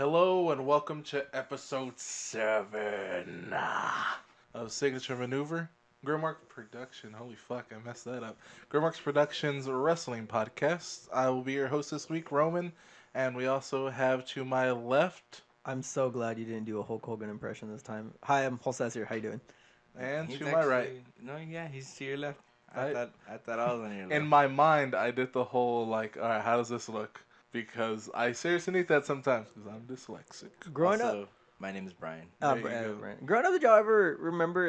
Hello and welcome to episode 7 of Signature Maneuver. Grimmark Production. Holy fuck, I messed that up. Grimmark's Productions Wrestling Podcast. I will be your host this week, Roman, and we also have to my left I'm so glad you didn't do a Hulk Hogan impression this time. Hi, I'm Jose here. How you doing? and He's to my right. No, yeah, he's to your left. I- I thought I was on your left. In my mind, I did the whole alright, how does this look? Because I seriously need that sometimes because I'm dyslexic. Growing also, up, my name is Brian. There you go. Growing up, did y'all ever remember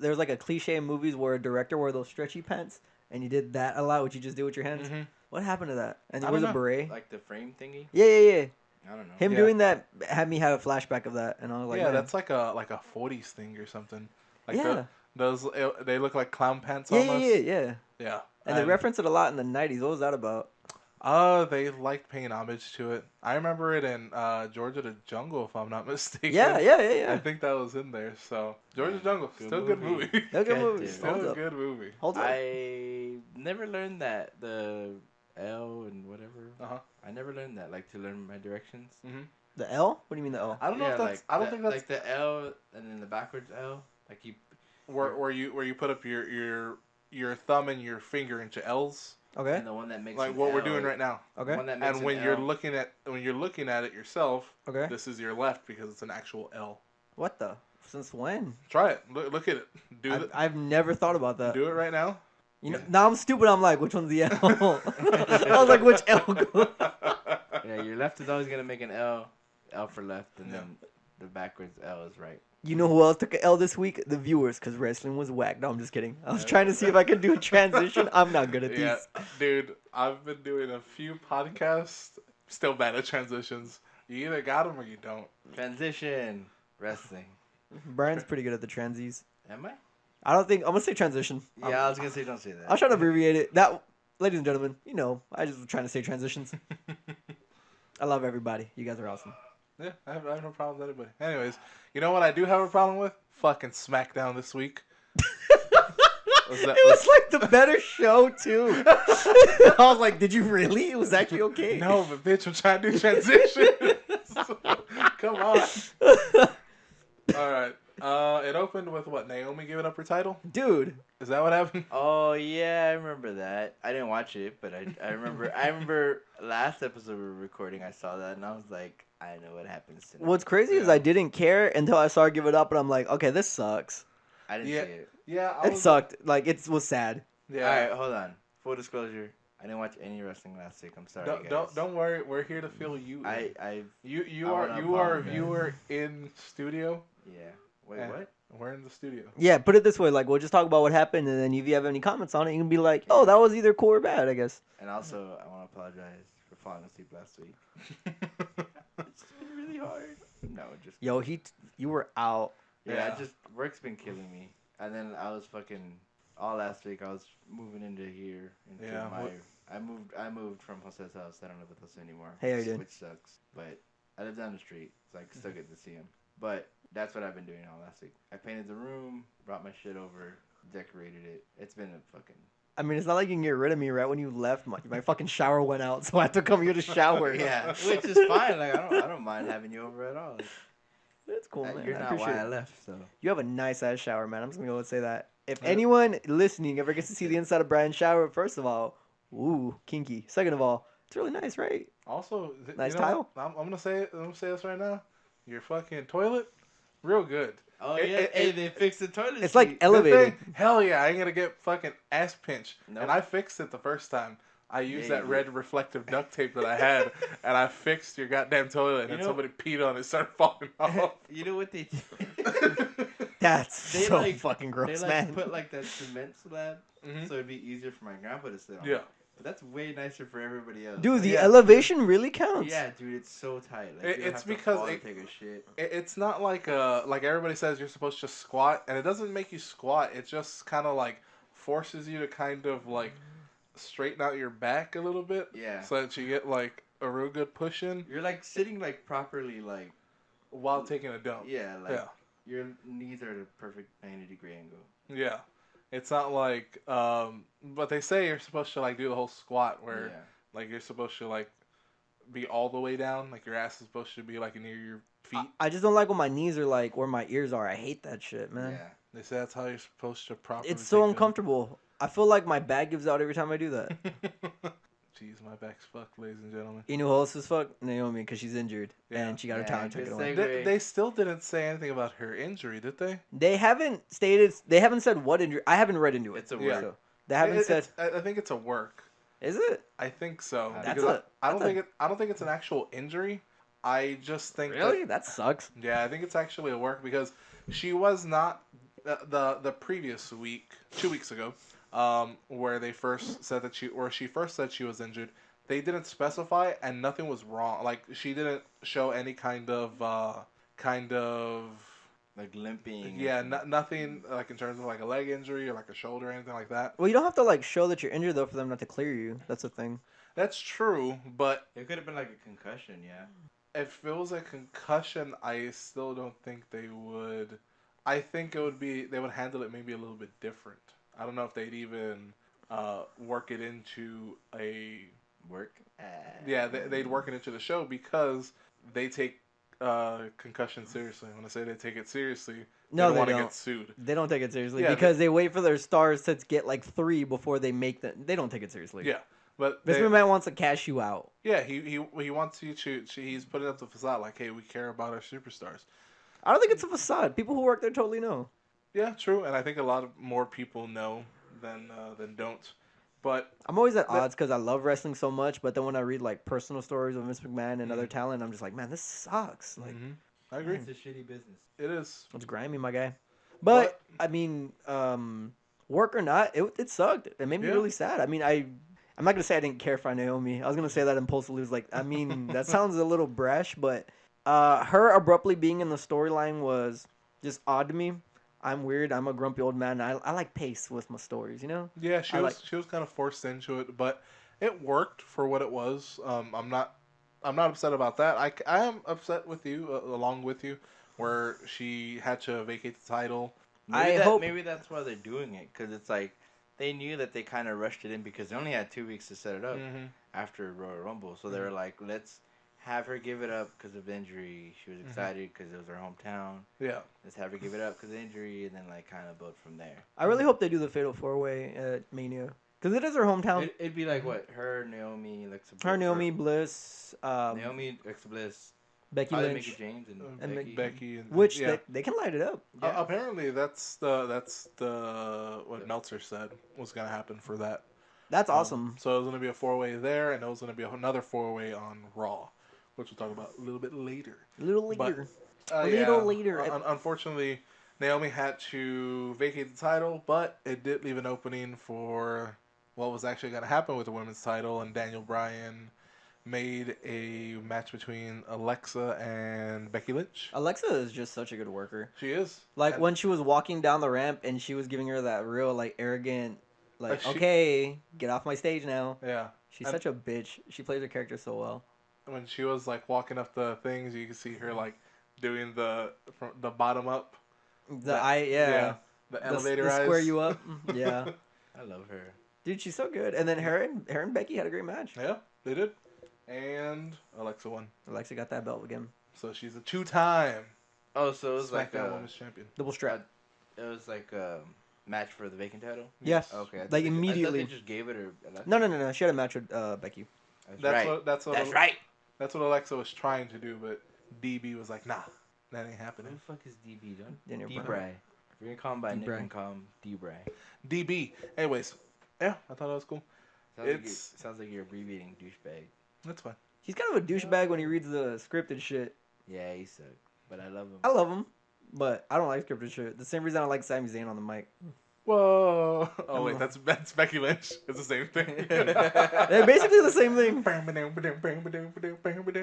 there's like a cliche in movies where a director wore those stretchy pants and you did that a lot, which you just do with your hands? Mhm. What happened to that? And I he wears don't a know. beret. Like the frame thingy. Yeah. I don't know. Him Yeah. doing that had me have a flashback of that, and I was like, Yeah, man. that's like a 40s thing or something. Like Yeah. they look like clown pants Yeah, almost. yeah. Yeah. And they reference it a lot in the 90s. What was that about? They liked paying homage to it. I remember it in Georgia the Jungle, if I'm not mistaken. Yeah. I think that was in there. So Georgia Jungle, Good still a good movie. movie. No good God movie. damn. Still Holds a up. good movie. Holds up. I never learned that the L and whatever. Uh-huh. I never learned that, like to learn my directions. The L? What do you mean the L? I don't know if that's. I don't think that's like the L and then the backwards L. Like you. where you put up your thumb and your finger into L's, Okay. And the one that makes like an what we're L, doing right now. the Okay. one that makes And when an you're L. looking at it yourself, Okay. this is your left because it's an actual L. What the? Since when? Try it. Look at it. I've never thought about that. Do it right now. You know, now I'm stupid. I'm like, which one's the L? I was like, which L? Yeah, your left is always gonna make an L for left, and then the backwards L is right. You know who else took an L this week? The viewers, because wrestling was whack. No, I'm just kidding. I was trying to see if I could do a transition. I'm not good at Yeah, these. dude, I've been doing a few podcasts. Still bad at transitions. You either got them or you don't. Transition wrestling. Brian's pretty good at the transies. Am I? I don't think I'm gonna say transition. Yeah, I was gonna say don't say that. I was trying to abbreviate it. That, ladies and gentlemen, you know, I just was trying to say transitions. I love everybody. You guys are awesome. Yeah, I have no problem with anybody. Anyways, you know what I do have a problem with? Fucking SmackDown this week. It was like the better show too. I was like, did you really? It was actually okay. No, but bitch, I'm trying to do transition. Come on. All right. It opened with what? Naomi giving up her title? Dude. Is that what happened? Oh yeah, I remember that. I didn't watch it, but I remember. I remember last episode we were recording. I saw that and I was like, I know what happens tonight. What's crazy is I didn't care until I saw her give it up, and I'm like, okay, this sucks. I didn't Yeah. see it. Yeah, It sucked. Like, it was sad. Yeah. All right, hold on. Full disclosure, I didn't watch any wrestling last week. I'm sorry, guys. Don't worry. We're here to fill you in. I You I are wanna you are a apologize. viewer in studio. yeah. Wait, and what? We're in the studio. Yeah, put it this way. Like, we'll just talk about what happened, and then if you have any comments on it, you can be like, oh, that was either cool or bad, I guess. And also, I want to apologize for falling asleep last week. It's been really hard. No, just Yo, you were out. Yeah. Work's been killing me. And then I was fucking all last week. I was moving into here. Into Yeah, I moved from Jose's house. I don't live with Jose anymore. Hey, how you doing? Which sucks. But I live down the street, so I can still get to see him. But that's what I've been doing all last week. I painted the room, brought my shit over, decorated it. It's been a fucking. I mean, it's not like you can get rid of me right when you left. My fucking shower went out, so I had to come here to shower. Yeah, which is fine. Like I don't mind having you over at all. Like, That's cool, man. you're I not appreciate why I it. left, so. You have a nice ass shower, man. I'm just gonna go and say that. If Yeah. anyone listening ever gets to see the inside of Brian's shower, first of all, ooh, kinky. Second of all, it's really nice, right? Also, Nice you know tile? what? I'm gonna say it. I'm gonna say this right now. Your fucking toilet, real good. Oh It- yeah, it- hey, it- they fixed the toilet. It's like seat. Good elevated. thing? Hell yeah, I ain't gonna get fucking ass pinched. Nope. And I fixed it the first time. I used Yeah, that you red reflective duct tape that I had, and I fixed your goddamn toilet, and You then know- somebody peed on it, started falling off. You know what they did? That's They so like- fucking They gross, like man. put like that cement slab, Mhm. so it'd be easier for my grandpa to sit on. Yeah. But that's way nicer for everybody else. Dude, the Yeah. elevation really counts. Yeah, dude, it's so tight. Like, It- you don't it's have to because fall to it- take a shit. It's not like everybody says you're supposed to squat, and it doesn't make you squat. It just kind of like forces you to kind of like straighten out your back a little bit, Yeah. so that you get like a real good push in You're like sitting like properly, like while taking a dump. yeah, like Yeah. your knees are at a perfect 90-degree angle. Yeah. It's not like but they say you're supposed to like do the whole squat where Yeah. like you're supposed to like be all the way down. Like your ass is supposed to be like near your feet. I just don't like when my knees are like where my ears are. I hate that shit, man. Yeah. They say that's how you're supposed to properly. It's so take uncomfortable. I feel like my back gives out every time I do that. Jeez, my back's fucked, ladies and gentlemen. You know who else is fucked? Naomi, because she's injured Yeah. and she got her Yeah, talent good taken away. segue. They still didn't say anything about her injury, did they? They haven't stated. They haven't said what injury. I haven't read into it. It's a Yeah. word. So they haven't said. I think it's a work. Is it? I think so. That's Because a- I don't that's a- think I don't think it's an actual injury. I just think Really? That sucks. Yeah, I think it's actually a work because she was not the previous week, 2 weeks ago, where they first said that she first said she was injured. They didn't specify, and nothing was wrong. Like she didn't show any kind of Like limping. yeah, nothing like in terms of like a leg injury or like a shoulder or anything like that. Well, you don't have to like show that you're injured though for them not to clear you. That's the thing. That's true, but It could have been like a concussion, yeah. if it was a concussion, I still don't think they would. I think they would handle it maybe a little bit different. I don't know if they'd even work it into a Work. yeah they'd work it into the show because they take concussion seriously. When I say they take it seriously, No, don't they want to don't. get sued. They don't take it seriously Yeah, because they wait for their stars to get like 3 before they make them. They don't take it seriously. Yeah, but Vince McMahon wants to cash you out. yeah he wants you to he's putting up the facade like, hey, we care about our superstars. I don't think it's a facade. People who work there totally know. Yeah, true, and I think a lot of more people know than don't. But I'm always at odds because I love wrestling so much, but then when I read like personal stories of Vince McMahon and other talent, I'm just like, man, this sucks. Like, I agree, It's a shitty business. it is. it's grimy, my guy. But I mean, work or not, it sucked. It made me Yeah. really sad. I mean, I'm not gonna say I didn't care for Naomi. I was gonna say that impulsively. Was like, I mean, that sounds a little brash, but her abruptly being in the storyline was just odd to me. I'm weird. I'm a grumpy old man. I like pace with my stories, you know. Yeah, I she was kind of forced into it, but it worked for what it was. I'm not upset about that. I am upset with you along with you, where she had to vacate the title. Maybe that's why they're doing it, because it's like they knew that they kind of rushed it in because they only had 2 weeks to set it up after Royal Rumble. So they were like, let's have her give it up because of injury. She was excited because it was her hometown. Yeah, Let's have her give it up because of injury, and then like kind of build from there. I really hope they do the Fatal 4-Way at Mania because it is her hometown. It'd be like what? Her, Naomi, Alexa Bliss. Her, Naomi, Bliss, Naomi, Alexa Bliss, Becky probably Lynch. Mickey James, and and Becky. Becky, and Which yeah. they can light it up. Yeah. Apparently that's the what Meltzer said was gonna happen for that. That's awesome. So it was gonna be a 4-way there, and it was gonna be another 4-way on Raw, which we'll talk about a little bit later. A little But, later. A little later. Unfortunately, Naomi had to vacate the title, but it did leave an opening for what was actually going to happen with the women's title, and Daniel Bryan made a match between Alexa and Becky Lynch. Alexa is just such a good worker. She is. Like And when she was walking down the ramp and she was giving her that real like arrogant, like She- okay, get off my stage now. Yeah. She's And- such a bitch. She plays her character so well. When she was like walking up the things, you could see her like doing from the bottom up. The the elevator the eyes. square you up. Yeah, I love her. dude, she's so good. And then her and Becky had a great match. Yeah, they did. And Alexa won. Alexa got that belt again. So she's a 2-time Oh, so it was like SmackDown a, Women's Champion. Double strap. it was like a match for the vacant title. Yes. Okay. I thought Like they- I immediately. thought they just gave it her. No. She had a match with Becky. That's right. That's what right. That's what Alexa was trying to do, but DB was like, nah, that ain't Who happening. the fuck is DB? Don't Daniel D-Bry. Bryan. If you're gonna call him by D-Bry. nickname, call him D-Bry. DB. Anyways, yeah, I thought that was cool. Sounds like you're abbreviating douchebag. That's fine. He's kind of a douchebag when he reads the scripted shit. Yeah, he sucked, but I love him. I love him, but I don't like scripted shit. The same reason I like Sami Zayn on the mic. Whoa. Oh, wait, that's Becky Lynch. It's the same thing. They're basically the same thing, Except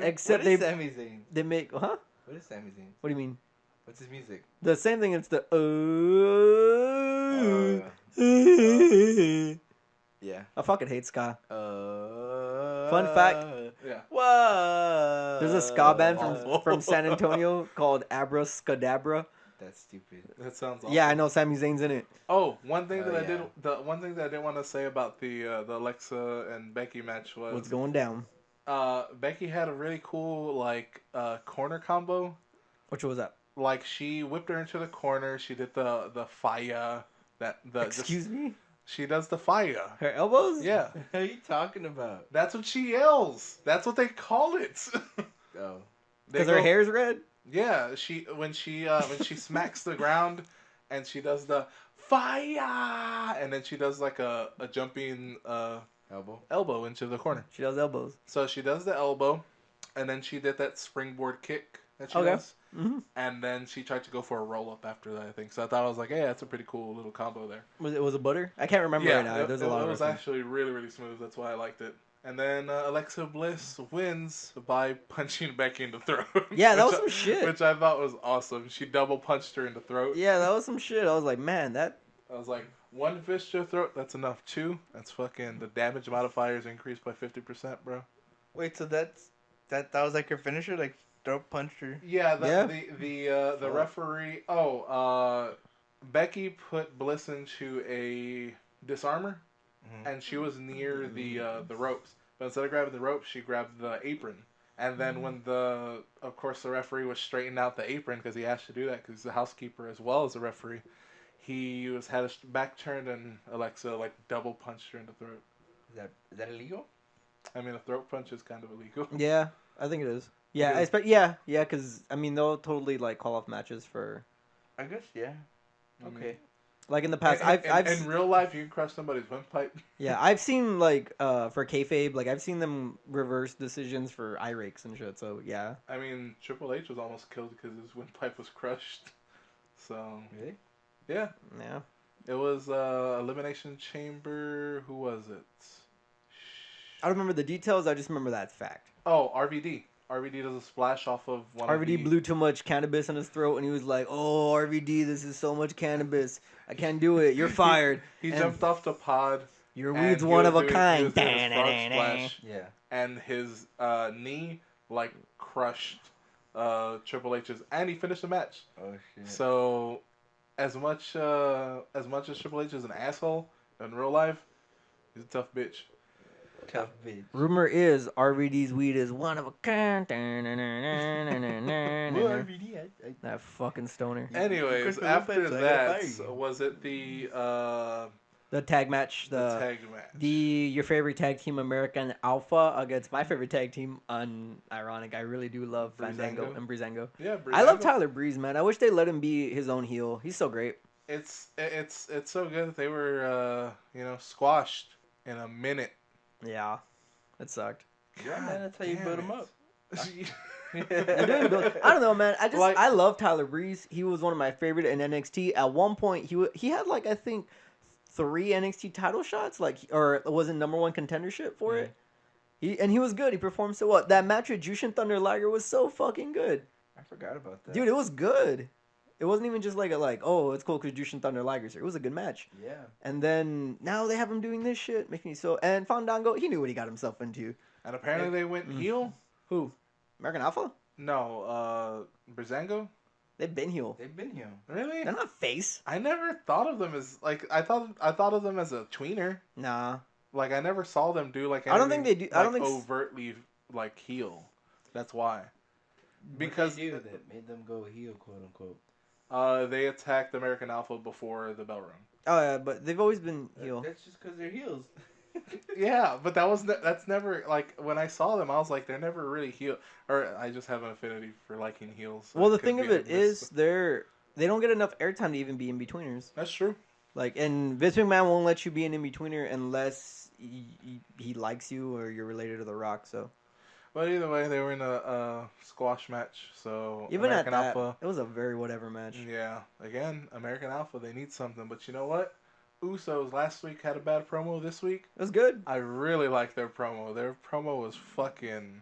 except What is Sami Zayn? they make What is Sami Zayn? What do you mean? What's his music? The same thing. It's the Yeah. I fucking hate ska. Fun Fun fact. Yeah. Whoa. There's a ska band Awful. from San Antonio called Abra Skadabra. That's stupid. That sounds awful. Yeah, I know Sami Zayn's in it. Oh, one thing Oh, that I yeah. did. The one thing that I didn't want to say about the Alexa and Becky match was What's going down? Becky had a really cool like corner combo. Which was that? Like she whipped her into the corner. She did the fire. Excuse me? She does the fire. Her elbows? Yeah, What are you talking about? that's what she yells. That's what they call it. Oh. They Because her go- hair's red? Yeah, when she smacks the ground, and she does the fire, and then she does like a jumping Elbow. elbow into the corner. She does elbows. So she does the elbow, and then she did that springboard kick that she Okay. does, Mm-hmm. and then she tried to go for a roll up after that. I think so. I thought I was like, hey, that's a pretty cool little combo there. Was it butter? I can't remember right now. There's a lot it of was wrestling. actually really really smooth. That's why I liked it. And then Alexa Bliss wins by punching Becky in the throat. Yeah, that was which some shit. Which I thought was awesome. She double punched her in the throat. Yeah, that was some shit. I was like, man, that... I was like, one fist to the throat, that's enough. Two, that's fucking, the damage modifiers increased by 50%, bro. Wait, so that was like her finisher, like throat punched her. Yeah, Yeah. The Fuck. referee, Becky put Bliss into a disarmor, and she was near the ropes. But instead of grabbing the ropes, she grabbed the apron. And then when of course the referee was straightening out the apron, because he has to do that because he's the housekeeper as well as the referee, he had his back turned, and Alexa like double punched her in the throat. Is that illegal? I mean, a throat punch is kind of illegal. Yeah, I think it is. Yeah, It I is. expect. Yeah, because I mean they'll totally like call off matches for I guess, yeah. Okay. like in the past. In real life, you can crush somebody's windpipe. Yeah, I've seen like for kayfabe, like I've seen them reverse decisions for eye rakes and shit. So yeah, I mean, Triple H was almost killed because his windpipe was crushed. So Really? yeah, yeah. it was Elimination Chamber. Who was it? I don't remember the details. I just remember that fact. Oh, RVD. RVD does a splash off of one. RVD of the... blew too much cannabis in his throat, and he was like, "Oh, RVD, this is so much cannabis. I can't do it. You're fired. He And jumped off the pod. Your and weed's he one was of a doing- he kind." was doing his frog splash, Yeah. and his knee like crushed Triple H's, and he finished the match. Oh shit. So, as much as Triple H is an asshole in real life, he's a tough bitch. Tough bitch. Rumor is RVD's weed is one of a kind. That fucking stoner. Anyways, Chris after Lopez, I gotta that, fire you. was it the The tag match, tag match? your favorite tag team, American Alpha, against my favorite tag team, Unironic. I really do love Fandango Breezango? and Breezango. Yeah, I love Breezango. Tyler Breeze, man. I wish they let him be his own heel. He's so great. It's so good that they were squashed in a minute. Yeah, it sucked. Yeah, man, that's how you damn build 'em it. up. They're doing good. I don't know, man. Like- I love Tyler Breeze. He was one of my favorite in NXT. At one point, he had like I think 3 NXT title shots, like or was in #1 contendership for it. He was good. He performed so well. That match with Jushin Thunder Liger was so fucking good, I forgot about that. dude. It was good. It wasn't even just like oh it's cool because Jushin Thunder Liger's here. It was a good match. Yeah. And then now they have him doing this shit, making me so. And Fandango, he knew what he got himself into. And apparently they went heel. Who? American Alpha? No, Breezango. They've been heel. They've been here. Really? They're not face. I never thought of them as like I thought of them as a tweener. Nah. Like I never saw them do like. I don't think anything, they do- I don't like, think s- overtly like heel. That's why. Because Because they do that made them go heel, quote unquote. they attacked American Alpha before the bell rung. Oh yeah, but they've always been heel. That's just because they're heels. Yeah, but that's never like when I saw them, I was like, they're never really heel. Or I just have an affinity for liking heels. so Well, the could thing be of it a is, miss. they don't get enough airtime to even be in betweeners. That's true. Like, and Vince McMahon won't let you be an in betweener unless he likes you or you're related to The Rock. So But either way, they were in a squash match. So even American at that, Alpha. it was a very whatever match. Yeah, again, American Alpha, they need something. But you know what? Usos last week had a bad promo this week. It was good. I really like their promo. Their promo was fucking,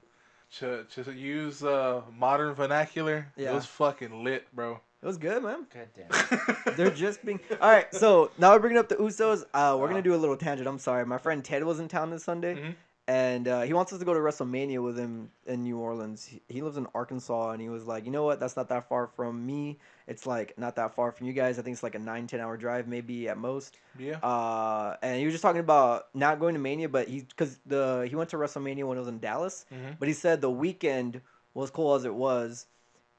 to use modern vernacular, Yeah. it was fucking lit, bro. It was good, man. God damn. They're just being all right. So now we're bringing up the Usos. We're gonna do a little tangent. I'm sorry, my friend Ted was in town this Sunday, Mhm. and he wants us to go to WrestleMania with him in New Orleans. He lives in Arkansas, and he was like, you know what? That's not that far from me. It's like not that far from you guys. I think it's like a 9-10 hour drive, maybe at most. Yeah. And he was just talking about not going to Mania, but he went to WrestleMania when it was in Dallas, but he said the weekend was cool as it was.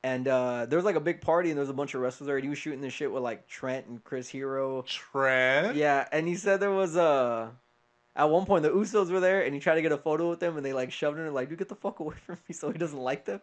And there was like a big party, and there was a bunch of wrestlers there. And he was shooting the shit with like Trent and Chris Hero. Trent. Yeah, and he said there was at one point the Usos were there, and he tried to get a photo with them, and they like shoved him and like, dude, get the fuck away from me, so he doesn't like them.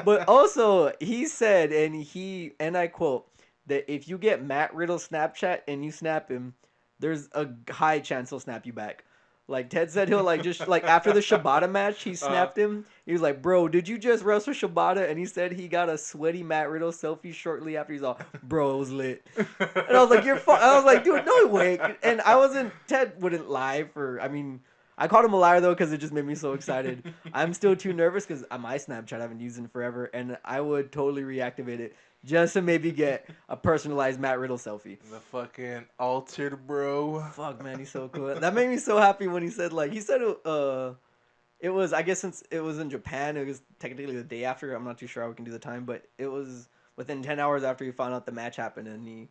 But also he said, and I quote, that if you get Matt Riddle Snapchat and you snap him, there's a high chance he'll snap you back. Like Ted said, he'll like just like after the Shibata match, he snapped him. He was like, "Bro, did you just wrestle Shibata?" And he said he got a sweaty Matt Riddle selfie shortly after. He's all, "Bro, it was lit." And I was like, "You're." I was like, "Dude, no way." And I wasn't. Ted wouldn't lie for. I mean, I called him a liar though because it just made me so excited. I'm still too nervous because my Snapchat I haven't used in forever, and I would totally reactivate it just to maybe get a personalized Matt Riddle selfie. The fucking altered bro. Fuck, man, he's so cool. That made me so happy when he said it was, I guess since it was in Japan, it was technically the day after. I'm not too sure how we can do the time, but it was within 10 hours after he found out the match happened, and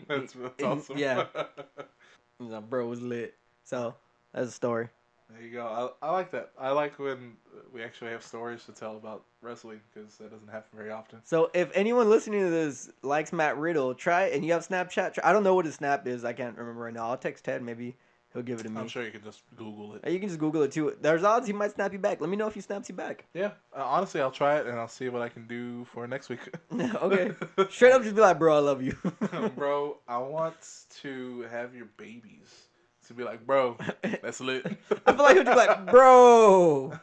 That's awesome. Yeah. He's like, bro, it was lit. So that's a story. There you go. I like that. I like when we actually have stories to tell about wrestling because that doesn't happen very often. So if anyone listening to this likes Matt Riddle, and you have Snapchat. I don't know what his snap is. I can't remember right now. I'll text Ted. Maybe he'll give it to me. I'm sure you can just Google it. You can just Google it too. There's odds he might snap you back. Let me know if he snaps you back. Yeah. Honestly, I'll try it and I'll see what I can do for next week. Okay. Straight up, just be like, bro, I love you. Bro, I want to have your babies. To be like, bro, that's lit. I feel like he'll be like, bro.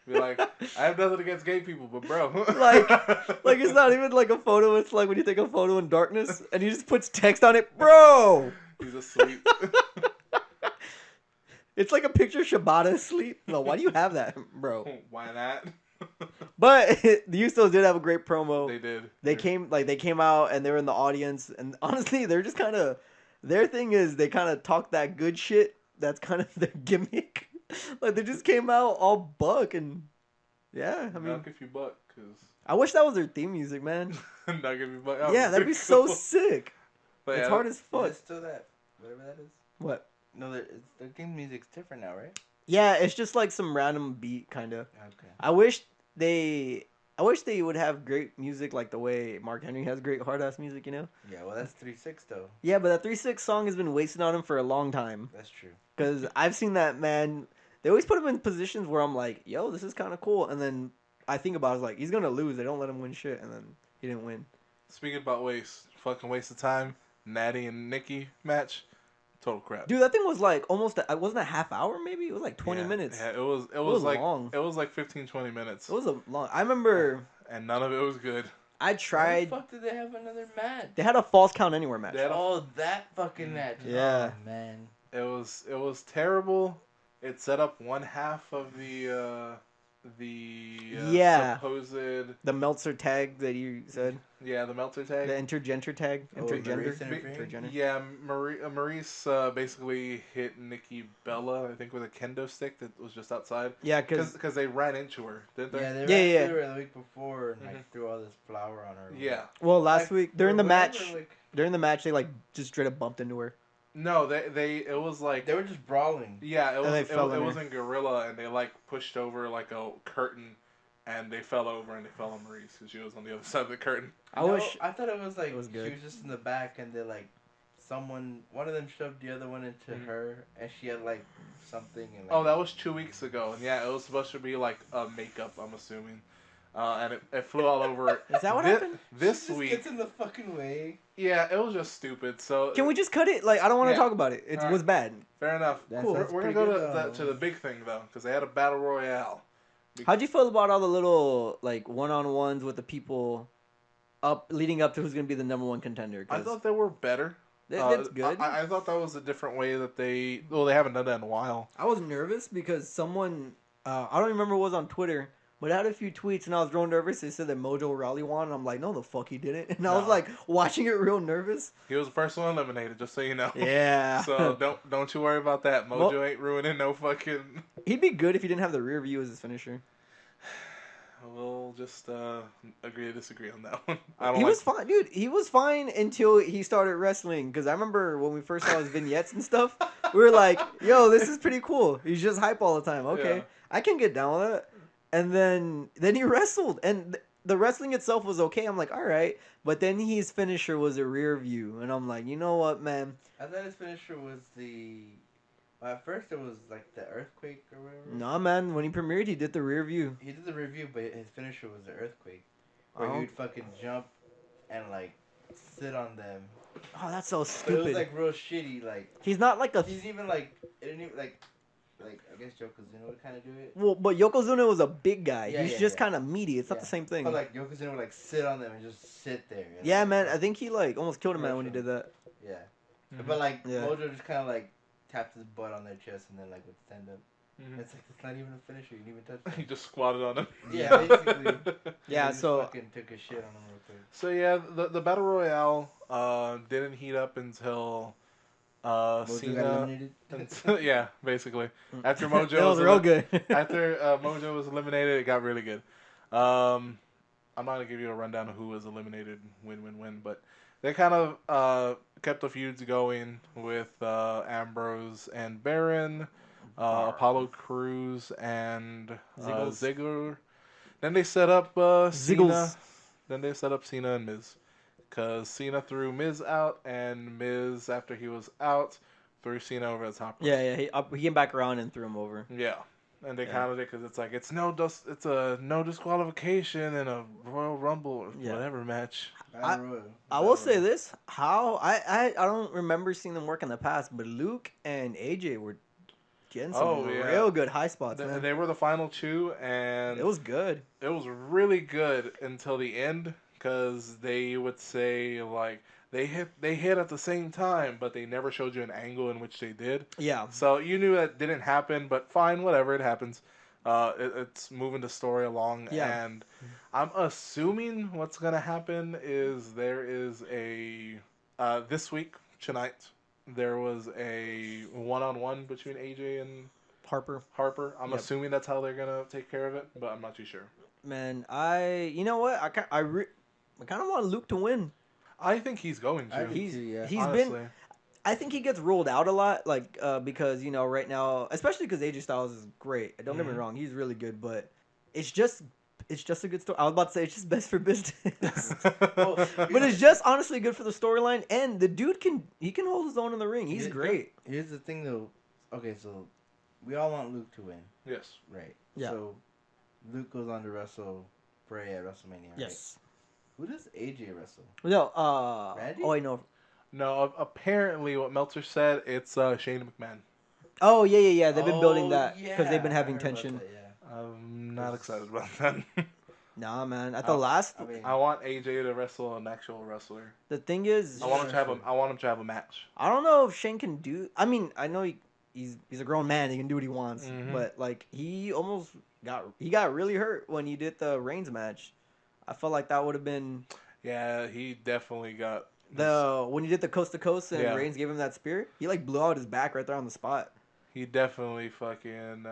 Be like, I have nothing against gay people, but bro. like it's not even like a photo. It's like when you take a photo in darkness and he just puts text on it, bro. He's asleep. It's like a picture of Shibata asleep. No, why do you have that, bro? Why not? But the Usos did have a great promo. They did. They came out and they were in the audience, and honestly, they're just kind of. Their thing is they kind of talk that good shit. That's kind of their gimmick. Like they just came out all buck and yeah. I mean, Knock if you buck, cause I wish that was their theme music, man. Knock if you buck. Yeah, that'd be so sick. But it's yeah, hard as Is fuck. it still that? Whatever that is. What? No, their theme music's different now, right? Yeah, it's just like some random beat, kind of. Okay. I wish they would have great music like the way Mark Henry has great hard ass music, you know? Yeah, well, that's 3-6 though. Yeah, but that 3-6 song has been wasted on him for a long time. That's true. Because I've seen that, man. They always put him in positions where I'm like, yo, this is kind of cool. And then I think about it, like, he's going to lose. They don't let him win shit. And then he didn't win. Speaking about fucking waste of time, Natty and Nikki match, total crap. Dude, that thing was like almost, it wasn't a half hour maybe? It was like 20 minutes. Yeah, it was like long. It was like 15-20 minutes. It was a long, I remember. And none of it was good. I tried. Why the fuck did they have another match? They had a false count anywhere match. Oh, that fucking match. Yeah. Oh, man. It was terrible. It set up one half of the supposed the Meltzer tag that you said. Yeah, the Meltzer tag. The intergender tag. Oh, Intergender. Intergender? Yeah, Maurice basically hit Nikki Bella, I think, with a kendo stick that was just outside. Yeah, because they ran into her, didn't they? Yeah, they ran through her the week before and like threw all this flour on her. Yeah. Well, last week during the match, like, they like just straight up bumped into her. No, it was like they were just brawling. Yeah, it And was it was in Gorilla, and they like pushed over like a curtain, and they fell over and they fell on Maurice because she was on the other side of the curtain. I thought it was like she was just in the back, and they like one of them shoved the other one into her, and she had like something. And, like, that was 2 weeks ago, and yeah, it was supposed to be like a makeup, I'm assuming, and it flew all over. Is that what happened? This she week? gets in the fucking way. Yeah, it was just stupid. So Can we just cut it? Like, I don't want to talk about it. It was bad. Fair enough. Cool. We're gonna go to the big thing though, because they had a battle royale. How'd you feel about all the little like one-on-ones with the people leading up to who's gonna be the number one contender? I thought they were better. That's good. I thought that was a different way that they haven't done that in a while. I was nervous because someone I don't remember who was on Twitter, But I had a few tweets and I was real nervous. They said that Mojo Rawley won. And I'm like, no, the fuck he didn't. And I was No. like watching it real nervous. He was the first one eliminated, just so you know. Yeah. So don't you worry about that. Mojo ain't ruining no fucking. He'd be good if he didn't have the rear view as his finisher. We'll just agree to disagree on that one. I don't He like... was fine, dude. He was fine until he started wrestling. Because I remember when we first saw his vignettes and stuff, we were like, yo, this is pretty cool. He's just hype all the time. Okay, Yeah. I can get down with that. And then he wrestled. And the wrestling itself was okay. I'm like, all right. But then his finisher was a rear view. And I'm like, you know what, man? I thought his finisher was the. Well, at first it was like the earthquake or whatever. Nah, man. When he premiered, he did the rear view. He did the review, but his finisher was the earthquake, where Oh. he would fucking jump and like sit on them. Oh, that's so But stupid. it was like real shitty. Like He's not like a. he's even like it didn't even like I guess Yokozuna would kind of do it. Well, but Yokozuna was a big guy. Yeah, He's yeah, just yeah. kind of meaty. It's not Yeah. the same thing. But like Yokozuna would like sit on them and just sit there. And, Yeah, like, man. I think he like almost killed a man when he did that. Yeah, Mhm. but like Yeah. Mojo just kind of like tapped his butt on their chest and then like would stand up. Mhm. It's like it's not even a finisher. You didn't even touch He him. just squatted on him. Yeah, basically. Yeah, He just so fucking took a shit on him real quick. So yeah, the battle royale didn't heat up until Mojo got Cena. eliminated. Yeah, basically. After Mojo that was real good. after Mojo was eliminated, it got really good. I'm not gonna give you a rundown of who was eliminated, win, but they kind of kept the feuds going with Ambrose and Baron, Apollo Crews and Ziggler. Then they set up Cena. Ziggles. Then they set up Cena and Miz. Because Cena threw Miz out, and Miz, after he was out, threw Cena over the top. Yeah. He came back around and threw him over. Yeah. And they Yeah. counted it because it's like it's a no disqualification in a Royal Rumble or Yeah. whatever match. Battle Royal. I will say this: I don't remember seeing them work in the past, but Luke and AJ were getting some real good high spots, man. They were the final two, and It was good. it was really good until the end because they would say like they hit at the same time, but they never showed you an angle in which they did. Yeah. So you knew that didn't happen, but fine, whatever, it happens. It's moving the story along, Yeah. and I'm assuming what's gonna happen is there is a this week tonight there was a one-on-one between AJ and Harper. I'm Yep. assuming that's how they're gonna take care of it, but I'm not too sure. Man, you know what? I kind of want Luke to win. I think he's going to. He's honestly. been. I think he gets ruled out a lot, like because right now, especially because AJ Styles is great. Don't get me wrong, he's really good, but it's just a good story. I was about to say it's just best for business, but it's just honestly good for the storyline. And the dude can hold his own in the ring. He's great. Here's the thing, though. Okay, so we all want Luke to win, Yes. right? Yeah. So Luke goes on to wrestle Bray at WrestleMania, right? Yes. Who does AJ wrestle? No. Randy? Oh, I know. No, apparently what Meltzer said, it's Shane McMahon. Oh yeah. They've been building Oh, that because they've been yeah, having I heard about tension. that, yeah. I'm not excited about that. Nah, man. At the last, I mean, I want AJ to wrestle an actual wrestler. the thing is, I want him to have a match. I don't know if Shane can do. I mean, I know he's a grown man. He can do what he wants. Mhm. But like, he almost got really hurt when he did the Reigns match. I felt like that would have been Yeah, he definitely got when he did the coast to coast and Yeah. Reigns gave him that spear. He like blew out his back right there on the spot. He definitely fucking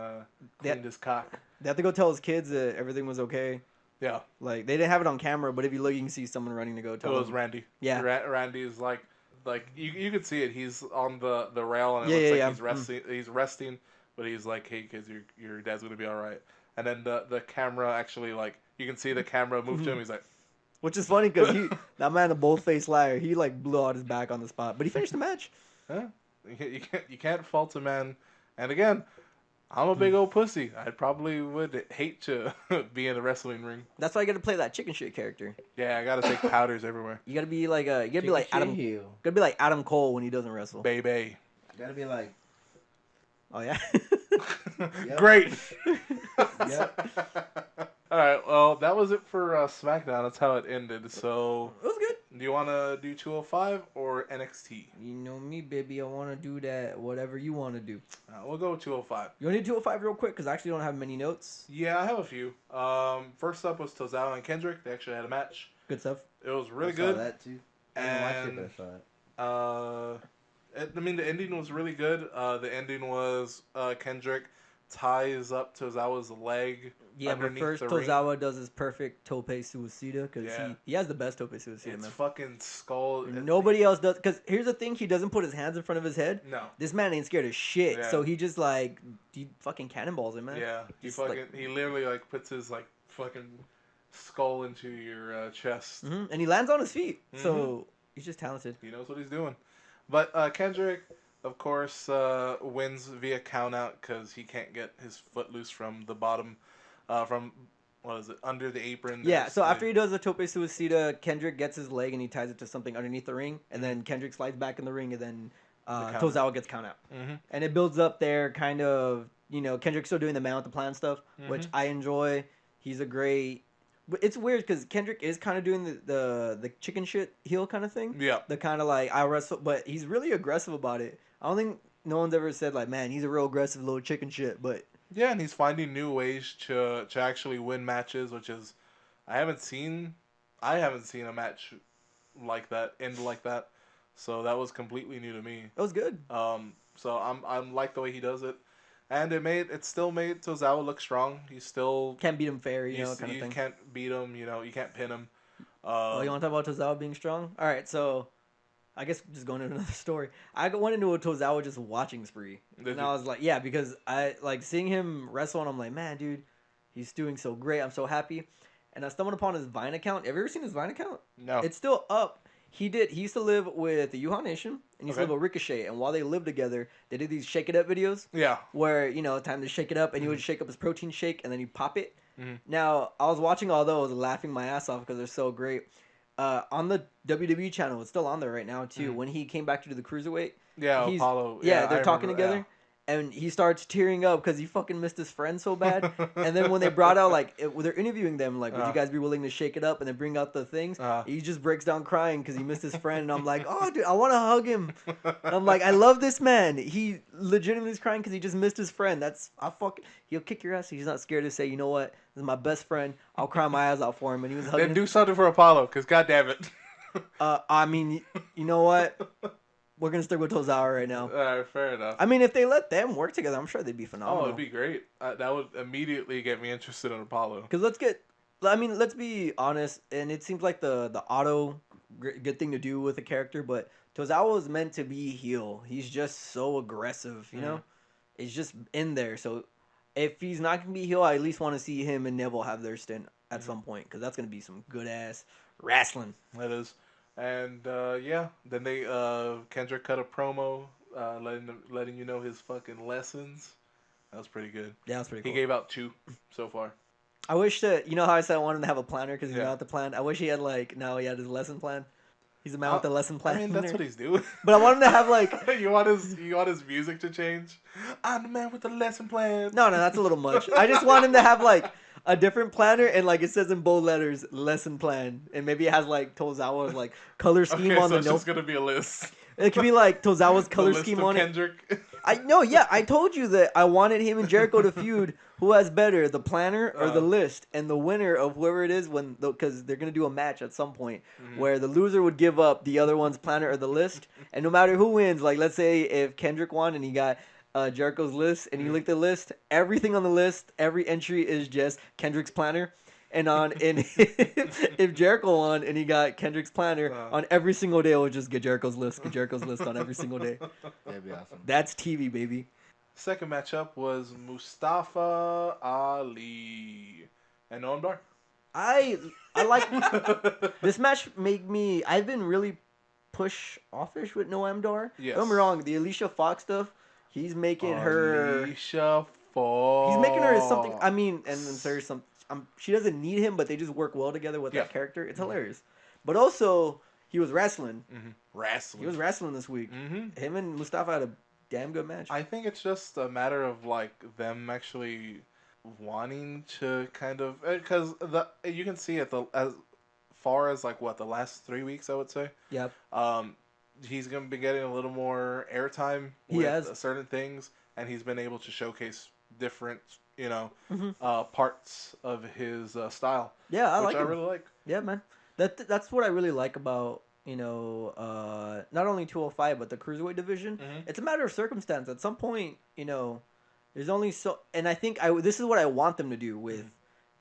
cleaned his cock. They had to go tell his kids that everything was okay. Yeah, Like they didn't have it on camera, but if you look, you can see someone running to go it tell was them. Randy. Yeah. Randy is like you could see it. He's on the rail and it Yeah, looks yeah, like he's resting. He's resting, but he's like, "Hey kids, your dad's gonna be all right." And then the camera actually like you can see the camera move to him. He's like, Which is funny because that man, a bold-faced liar, he like blew out his back on the spot, but he finished the match. "Huh? You can't fault a man." And again, I'm a big old pussy. I probably would hate to be in a wrestling ring. That's why you got to play that chicken shit character. Yeah, I gotta take powders everywhere. You got to be like Adam. Cahill. Gotta be like Adam Cole when he doesn't wrestle. Baby. Gotta be like, Oh yeah. Yep. Great. Yep. All right. Well, that was it for SmackDown. That's how it ended. So It was good. Do you want to do 205 or NXT? You know me, baby. I want to do that. Whatever you want to do. We'll go with 205. You want to do 205 real quick? Because I actually don't have many notes. Yeah, I have a few. First up was Tozawa and Kendrick. They actually had a match. Good stuff. It was really I good. saw that too. I didn't watch it, but I saw it. The ending was really good. The ending was Kendrick ties up Tozawa's leg. Yeah, but underneath first the ring. Tozawa does his perfect tope suicida because Yeah. he has the best tope suicida, It's man. fucking skull. Nobody else does. Because here's the thing: he doesn't put his hands in front of his head. No. This man ain't scared of shit. Yeah. So he just like he fucking cannonballs him, man. Yeah, Just, like- he literally like puts his like fucking skull into your chest. And he lands on his feet. So he's just talented. He knows what he's doing. But Kendrick, of course, wins via countout because he can't get his foot loose from the bottom, from what is it, under the apron. Yeah, so after he does the tope suicida, Kendrick gets his leg and he ties it to something underneath the ring, and then Kendrick slides back in the ring, and then Tozawa gets count out. And it builds up there, kind of, Kendrick's still doing the man with the plan stuff, which I enjoy. He's a great... But it's weird because Kendrick is kind of doing the chicken shit heel kind of thing. Yeah. The kind of like, I wrestle, but he's really aggressive about it. I don't think no one's ever said like, man, he's a real aggressive little chicken shit, but... Yeah, and he's finding new ways to actually win matches, which is I haven't seen a match like that end like that. So that was completely new to me. It was good. So I'm like the way he does it. And it still made Tozawa look strong. He still Can't beat him fair, kind of you thing. can't beat him, you can't pin him. You want to talk about Tozawa being strong? All right, so I guess just going into another story. I went into a Tozawa just watching spree. Did And you? I was like, yeah, because I like seeing him wrestle, and I'm like, man, dude, he's doing so great. I'm so happy. And I stumbled upon his Vine account. Have you ever seen his Vine account? No. It's still up. He used to live with the Yuha Nation, and he used to Okay. live with Ricochet. And while they lived together, they did these Shake It Up videos Yeah. where, time to shake it up, and he would shake up his protein shake, and then he'd pop it. Mhm. Now, I was watching all those, laughing my ass off because they're so great. On the WWE channel, it's still on there right now, too. When he came back to do the Cruiserweight, Yeah, he's- Apollo. yeah, I they're talking remember, together. And he starts tearing up because he fucking missed his friend so bad. And then when they brought out, when they're interviewing them, would you guys be willing to shake it up? And then bring out the things. He just breaks down crying because he missed his friend. And I'm like, oh, dude, I want to hug him. And I'm like, I love this man. He legitimately is crying because he just missed his friend. He'll kick your ass. He's not scared to say, you know what? This is my best friend. I'll cry my eyes out for him. And he was hugging Then do something for Apollo, because goddammit. I mean, you know what? We're going to stick with Tozawa right now. Alright, fair enough. I mean, if they let them work together, I'm sure they'd be Oh, phenomenal. it'd be great. That would immediately get me interested in Apollo. Because let's be honest, and it seems like the good thing to do with a character, but Tozawa is meant to be heel. He's just so aggressive, you know? It's just in there. So if he's not going to be heel, I at least want to see him and Neville have their stint at some point, because that's going to be some good-ass wrestling. That is. And then they Kendrick cut a promo, letting you know his fucking lessons. That was pretty good. Yeah, that's pretty cool. He gave out 2 so far. I wish that, you know how I said I wanted to have a planner because he's Yeah. not the plan? I wish he had now he had his lesson plan. He's a man with the lesson plan. I mean, in that's there. what he's doing. But I want him to have you want his music to change? I'm the man with the lesson plan. No, that's a little much. I just want him to have a different planner and it says in bold letters lesson plan, and maybe it has Tozawa's color scheme Okay, on so the it's note. just gonna be a list. It could be Tozawa's color The list scheme of on it. Kendrick. I told you that I wanted him and Jericho to feud. Who has better, the planner or the list? And the winner of whoever it is, because they're gonna do a match at some point where the loser would give up the other one's planner or the list, and no matter who wins, let's say if Kendrick won and he got Jericho's list, and you look at the list, everything on the list, every entry is just Kendrick's planner. And if Jericho won and he got Kendrick's planner, on every single day it would just get Jericho's list on every single day. That'd be awesome. That's TV, baby. Second matchup was Mustafa Ali and Noam Dar. I like this match. I've been really push-offish with Noam Dar. Yes. Don't get me wrong, the Alicia Fox stuff, he's making her... Alicia Fox. He's making her something... I mean, and then there's some... she doesn't need him, but they just work well together with that character. It's hilarious. But also, he was wrestling. Wrestling. He was wrestling this week. Him and Mustafa had a damn good match. I think it's just a matter of them actually wanting to kind of, because you can see as far as like what the last 3 weeks, I would say. Yep. He's gonna be getting a little more airtime He with has. certain things, and he's been able to showcase different, Mhm. parts of his style, Yeah, I which like I him. really like. Yeah, man. That's what I really like about not only 205 but the cruiserweight division. Mhm. It's a matter of circumstance. At some point, there's only so, and I think this is what I want them to do with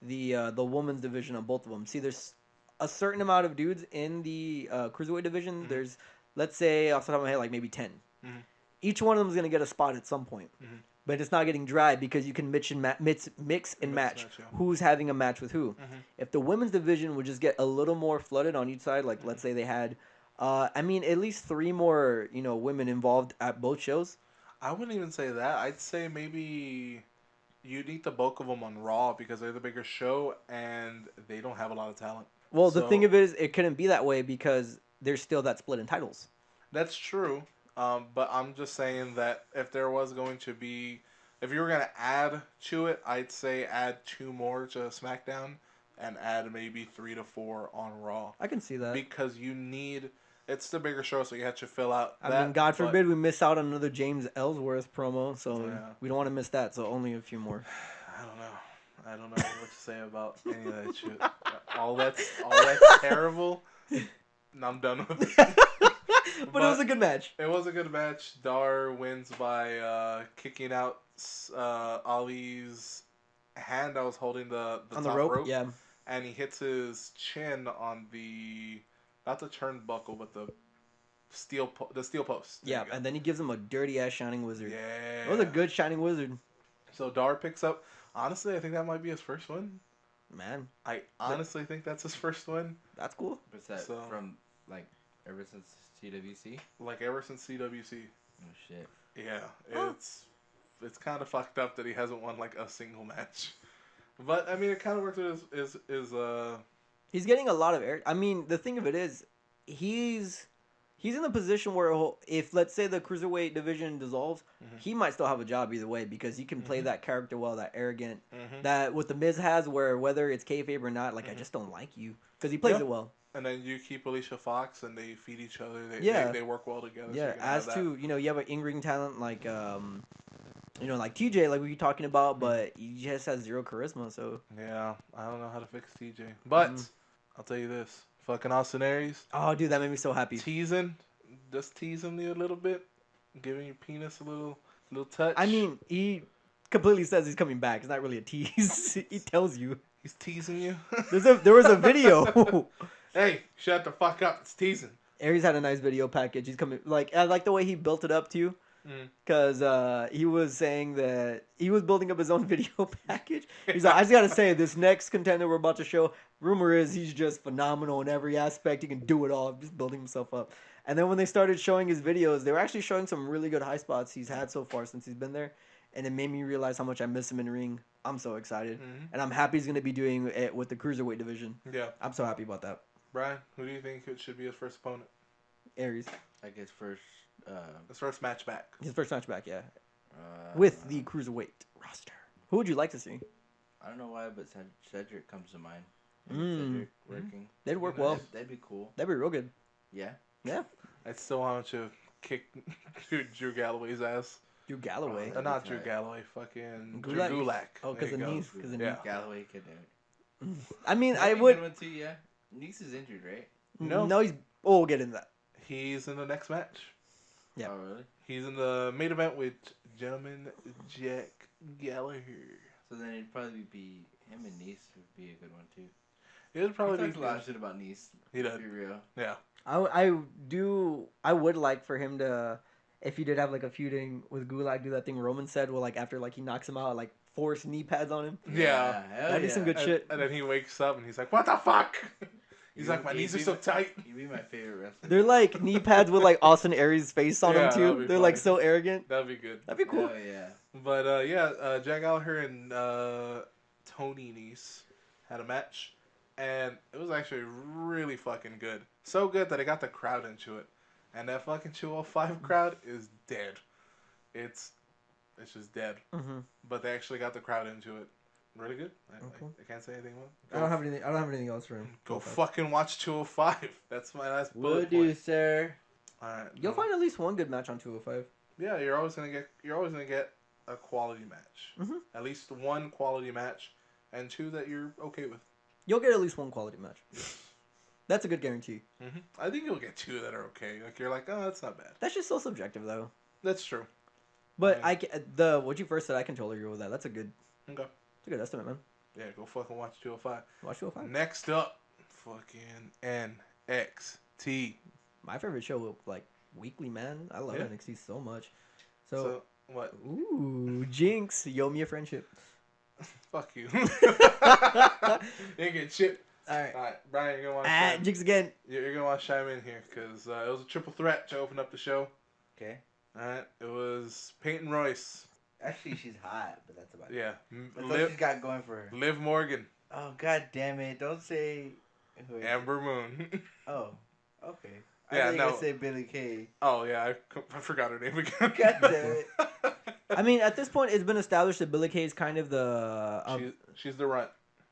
the women's division on both of them. See, there's a certain amount of dudes in the cruiserweight division. There's, let's say off the top of my head, like maybe 10. Mhm. Each one of them is gonna get a spot at some point. Mhm. But it's not getting dry because you can mix and match Yeah. who's having a match with who. Mhm. If the women's division would just get a little more flooded on each side, like let's say they had, at least 3 more, women involved at both shows. I wouldn't even say that. I'd say maybe you need the bulk of them on Raw because they're the bigger show and they don't have a lot of talent. Well, the So- thing of it is, it couldn't be that way because there's still that split in titles. That's true. But I'm just saying that if there was going to be, if you were going to add to it, I'd say add 2 more to SmackDown and add maybe 3 to 4 on Raw. I can see that. Because you need, it's the bigger show, so you have to fill out I that. mean, God but- forbid we miss out on another James Ellsworth promo, so Yeah. we don't want to miss that. So only a few more. I don't know what to say about any of that shit. All that's terrible. I'm done with it. But it was a good match. It was a good match. Dar wins by kicking out Ali's hand that was holding the On top the rope, yeah. and he hits his chin on not the turnbuckle, but the steel post. There Yeah, you go. and then he gives him a dirty ass Shining Wizard. Yeah, It was a good Shining Wizard. So Dar picks up. Honestly, I think that might be his first win. Man, I honestly think that's his first win. that's cool. Was that So- from like ever since CWC? Like ever since CWC. Oh shit. Yeah, Huh. it's kind of fucked up that he hasn't won like a single match. But I mean, it kind of works with his He's getting a lot of air. I mean, the thing of it is, he's in a position where if let's say the cruiserweight division dissolves, he might still have a job either way because he can play that character well, that arrogant, that what the Miz has, where whether it's kayfabe or not, like I just don't like you because he plays Yep. it well. And then you keep Alicia Fox, and they feed each other. They work well together. so Yeah, you can have as that. to you have an in-ring talent like like TJ, like we were talking about, but he just has zero charisma. So Yeah, I don't know how to fix TJ, but Mm. I'll tell you this: fucking Austin Aries oh, dude, that made me so happy. just teasing you a little bit, giving your penis a little touch. I mean, he completely says he's coming back. It's not really a tease. He tells you. he's teasing you. There was a video. Hey, shut the fuck up! It's teasing. Aries had a nice video package. He's coming. Like I like the way he built it up too, because he was saying that he was building up his own video package. He's like, I just gotta say, this next contender we're about to show. Rumor is he's just phenomenal in every aspect. He can do it all. Just building himself up. And then when they started showing his videos, they were actually showing some really good high spots he's had so far since he's been there, and it made me realize how much I miss him in the ring. I'm so excited, and I'm happy he's gonna be doing it with the cruiserweight division. Yeah, I'm so happy about that. Brian, who do you think should be his first opponent? Aries, Like his first. His first match back. his first match back, yeah, Uh, with the cruiserweight roster. Who would you like to see? I don't know why, but Cedric comes to mind. Mm. Cedric working. They'd work well. That'd be cool. That'd be real good. Yeah. Yeah, I still want to kick Drew Galloway's ass. Drew Galloway. Oh, Not That's Drew right. Galloway, fucking Gulak? Drew Gulak. Oh, There because you of go. knees. Because of Yeah. knees. Galloway could do it. I mean, That'd I be a would. good one too, yeah. Nice is injured, right? No, he's. Oh, we'll get into that. He's in the next match. Yeah. Oh, really? He's in the main event with gentleman Jack Gallagher. So then it'd probably be him and Nice would be a good one too. It would probably He be talks a lot of shit about Nice. He To does. be real. Yeah. I would like for him to, if he did have like a feuding with Gulak, do that thing Roman said, where like after like he knocks him out, like force knee pads on him. Yeah. hell That'd be yeah. some good And, shit. and then he wakes up and he's like, "What the fuck?" He's You- like, "My you knees are be so my- tight." You'd be my favorite wrestler. They're like knee pads with like Austin Aries' face on Yeah, them that'd too. be They're like funny. so arrogant. That'd be good. That'd be cool. Hell yeah. But Jack Gallagher and Tony Nese had a match, and it was actually really fucking good. So good that it got the crowd into it, and that fucking 205 crowd is dead. It's just dead. Mm-hmm. But they actually got the crowd into it. really good. Okay. I can't say anything about. I don't have anything. I don't have anything else for him. Go fucking watch 205. That's my last bullet Will do, point. sir. All right. You'll find at least one good match on 205. Yeah, you're always gonna get a quality match. Mhm. At least one quality match, and two that you're okay with. You'll get at least one quality match. That's a good guarantee. I think you'll get two that are okay. Like you're like, oh, that's not bad. That's just so subjective, though. That's true. But Yeah. what you first said, I can totally agree with that. That's a good estimate, man. Yeah, go fucking watch 205. Watch 205. Next up, fucking NXT. My favorite show, like weekly, man. I love Yeah. NXT so much. So what? Ooh, Jinx, you owe me a friendship. Fuck you. You ain't getting shit. All right. All right, Brian, you're gonna want to Jinx again. you're gonna want to chime in here because it was a triple threat to open up the show. Okay. All right, it was Peyton Royce. Actually, she's hot, but that's about it. Yeah, That's what she's got going for her. Liv Morgan, Oh, god damn it. Don't say... Who is it? Amber Moon. Oh, okay. Yeah, I think no. I say Billy Kay. Oh yeah, I forgot her name again. God damn it. I mean, at this point, it's been established that Billie Kay is kind of the. She's the runt.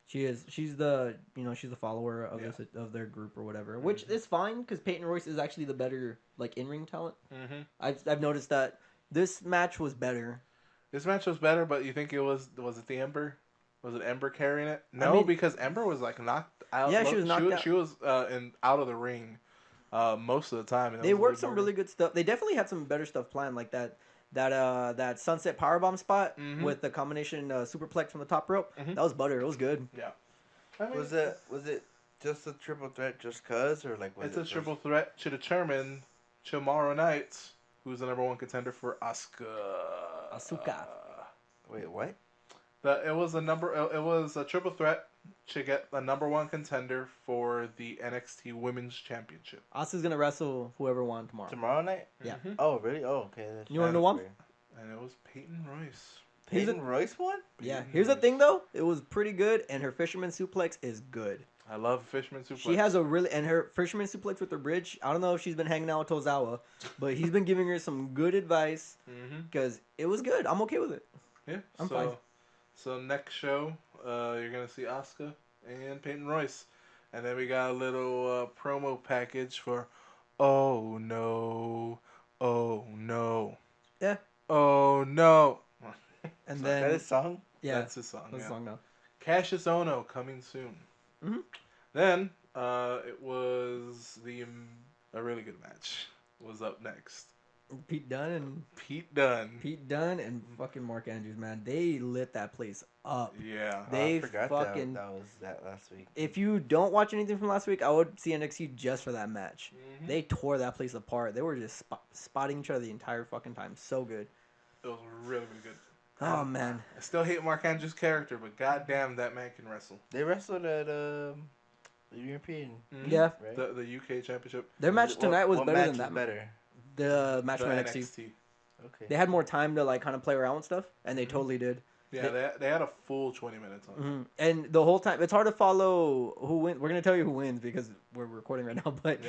She is. She's the. She's the follower of of their group or whatever, which is fine because Peyton Royce is actually the better in ring talent. Mm-hmm. I've noticed that this match was better. This match was better, but you think it was it the Ember? Was it Ember carrying it? No, because Ember was knocked out. Yeah, she was knocked out. She was out of the ring most of the time. They worked some really good stuff. They definitely had some better stuff planned, like that sunset powerbomb spot with the combination superplex from the top rope. That was butter. It was good. Yeah. I mean, Was it just a triple threat just cause, or like was it's a triple threat to determine tomorrow night who's the number one contender for Asuka. Wait, what? It was a triple threat to get the number one contender for the NXT Women's Championship. Asuka's gonna wrestle whoever won tomorrow. Tomorrow night? Yeah. Mhm. Oh, really? Oh, okay. You wanna know one? And it was Peyton Royce. Peyton Royce won? Yeah. Peyton Here's the Royce. thing, though. It was pretty good, and her fisherman suplex is good. I love Fisherman Suplex. She has her fisherman suplex with her bridge. I don't know if she's been hanging out with Tozawa, but he's been giving her some good advice because it was good. I'm okay with it. Yeah. I'm fine. So next show, you're gonna see Asuka and Peyton Royce, and then we got a little promo package for "Oh No, Oh No." Yeah. Oh no. And Is then that a song? yeah, That's his song. that's Yeah. the song now. Cassius Ono coming soon. Mhm. Then it was a really good match was up next. Pete Dunne Pete Dunne. and fucking Mark Andrews, man, they lit that place up. Yeah. They I forgot fucking. that was that last week. If you don't watch anything from last week, I would see NXT just for that match. Mhm. They tore that place apart. They were just spotting each other the entire fucking time. So good. It was really, really good. Oh man. I still hate Mark Andrews' character, but goddamn, that man can wrestle. They wrestled at the European. Yeah. Right? The UK Championship. Their match tonight was what better match than that. Better. The match The from NXT. NXT. Okay. They had more time to kind of play around with stuff, and they totally did. Yeah, they had a full 20 minutes on it. Mhm. And the whole time, it's hard to follow who wins. We're gonna tell you who wins because we're recording right now. But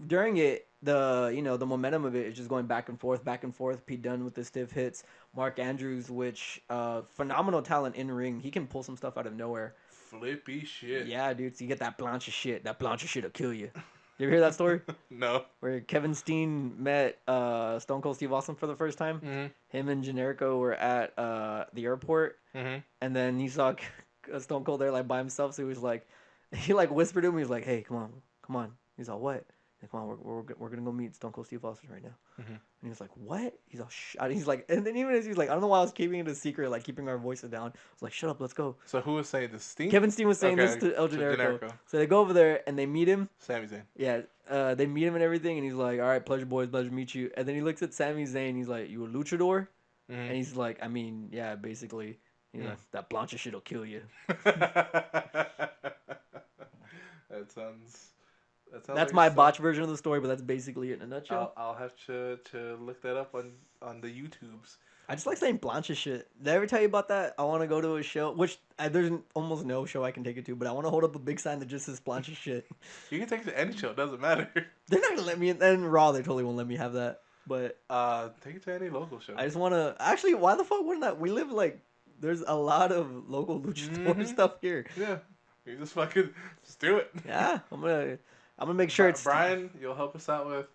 during it, the momentum of it is just going back and forth, back and forth. Pete Dunne with the stiff hits. Mark Andrews, which phenomenal talent in ring. He can pull some stuff out of nowhere. Flippy shit. Yeah, dude. So you get that Blanche shit. That Blanche shit'll kill you. You ever hear that story? No. Where Kevin Steen met Stone Cold Steve Austin for the first time. Mm-hmm. Him and Generico were at the airport, Mm-hmm. and then he saw Stone Cold there by himself. So he was like, he whispered to him. He was like, "Hey, come on." He's all, "What?" Like, "Come on, we're gonna go meet Stone Cold Steve Austin right now." Mhm. And he was like, "What?" He's all, he's like, and then even as he's like, I don't know why I was keeping it a secret, keeping our voices down. I was like, "Shut up, let's go." So who was saying this? Steen? Kevin Steen was saying Okay, this to El to Generico. Generico. So they go over there and they meet him. Sami Zayn. Yeah, they meet him and everything, and he's like, "All right, pleasure, boys, pleasure to meet you." And then he looks at Sami Zayn. He's like, "You a luchador?" Mm-hmm. And he's like, "I mean, yeah, basically." He's like, "That Blanche shit'll kill you." that sounds. That's like my some- botch version of the story, but that's basically it in a nutshell. I'll have to look that up on the YouTubes. I just like saying Blanche shit. Did I ever tell you about that? I want to go to a show, which there's almost no show I can take it to, but I want to hold up a big sign that just says Blanche shit. You can take it to any show. It doesn't matter. They're not gonna let me. And Raw, they totally won't let me have that. But Take it to any local show. I just want to. Actually, why the fuck wouldn't that? We live There's a lot of local luchador stuff here. Yeah. You just fucking just do it. Yeah, I'm gonna make sure it's Brian. You'll help us out with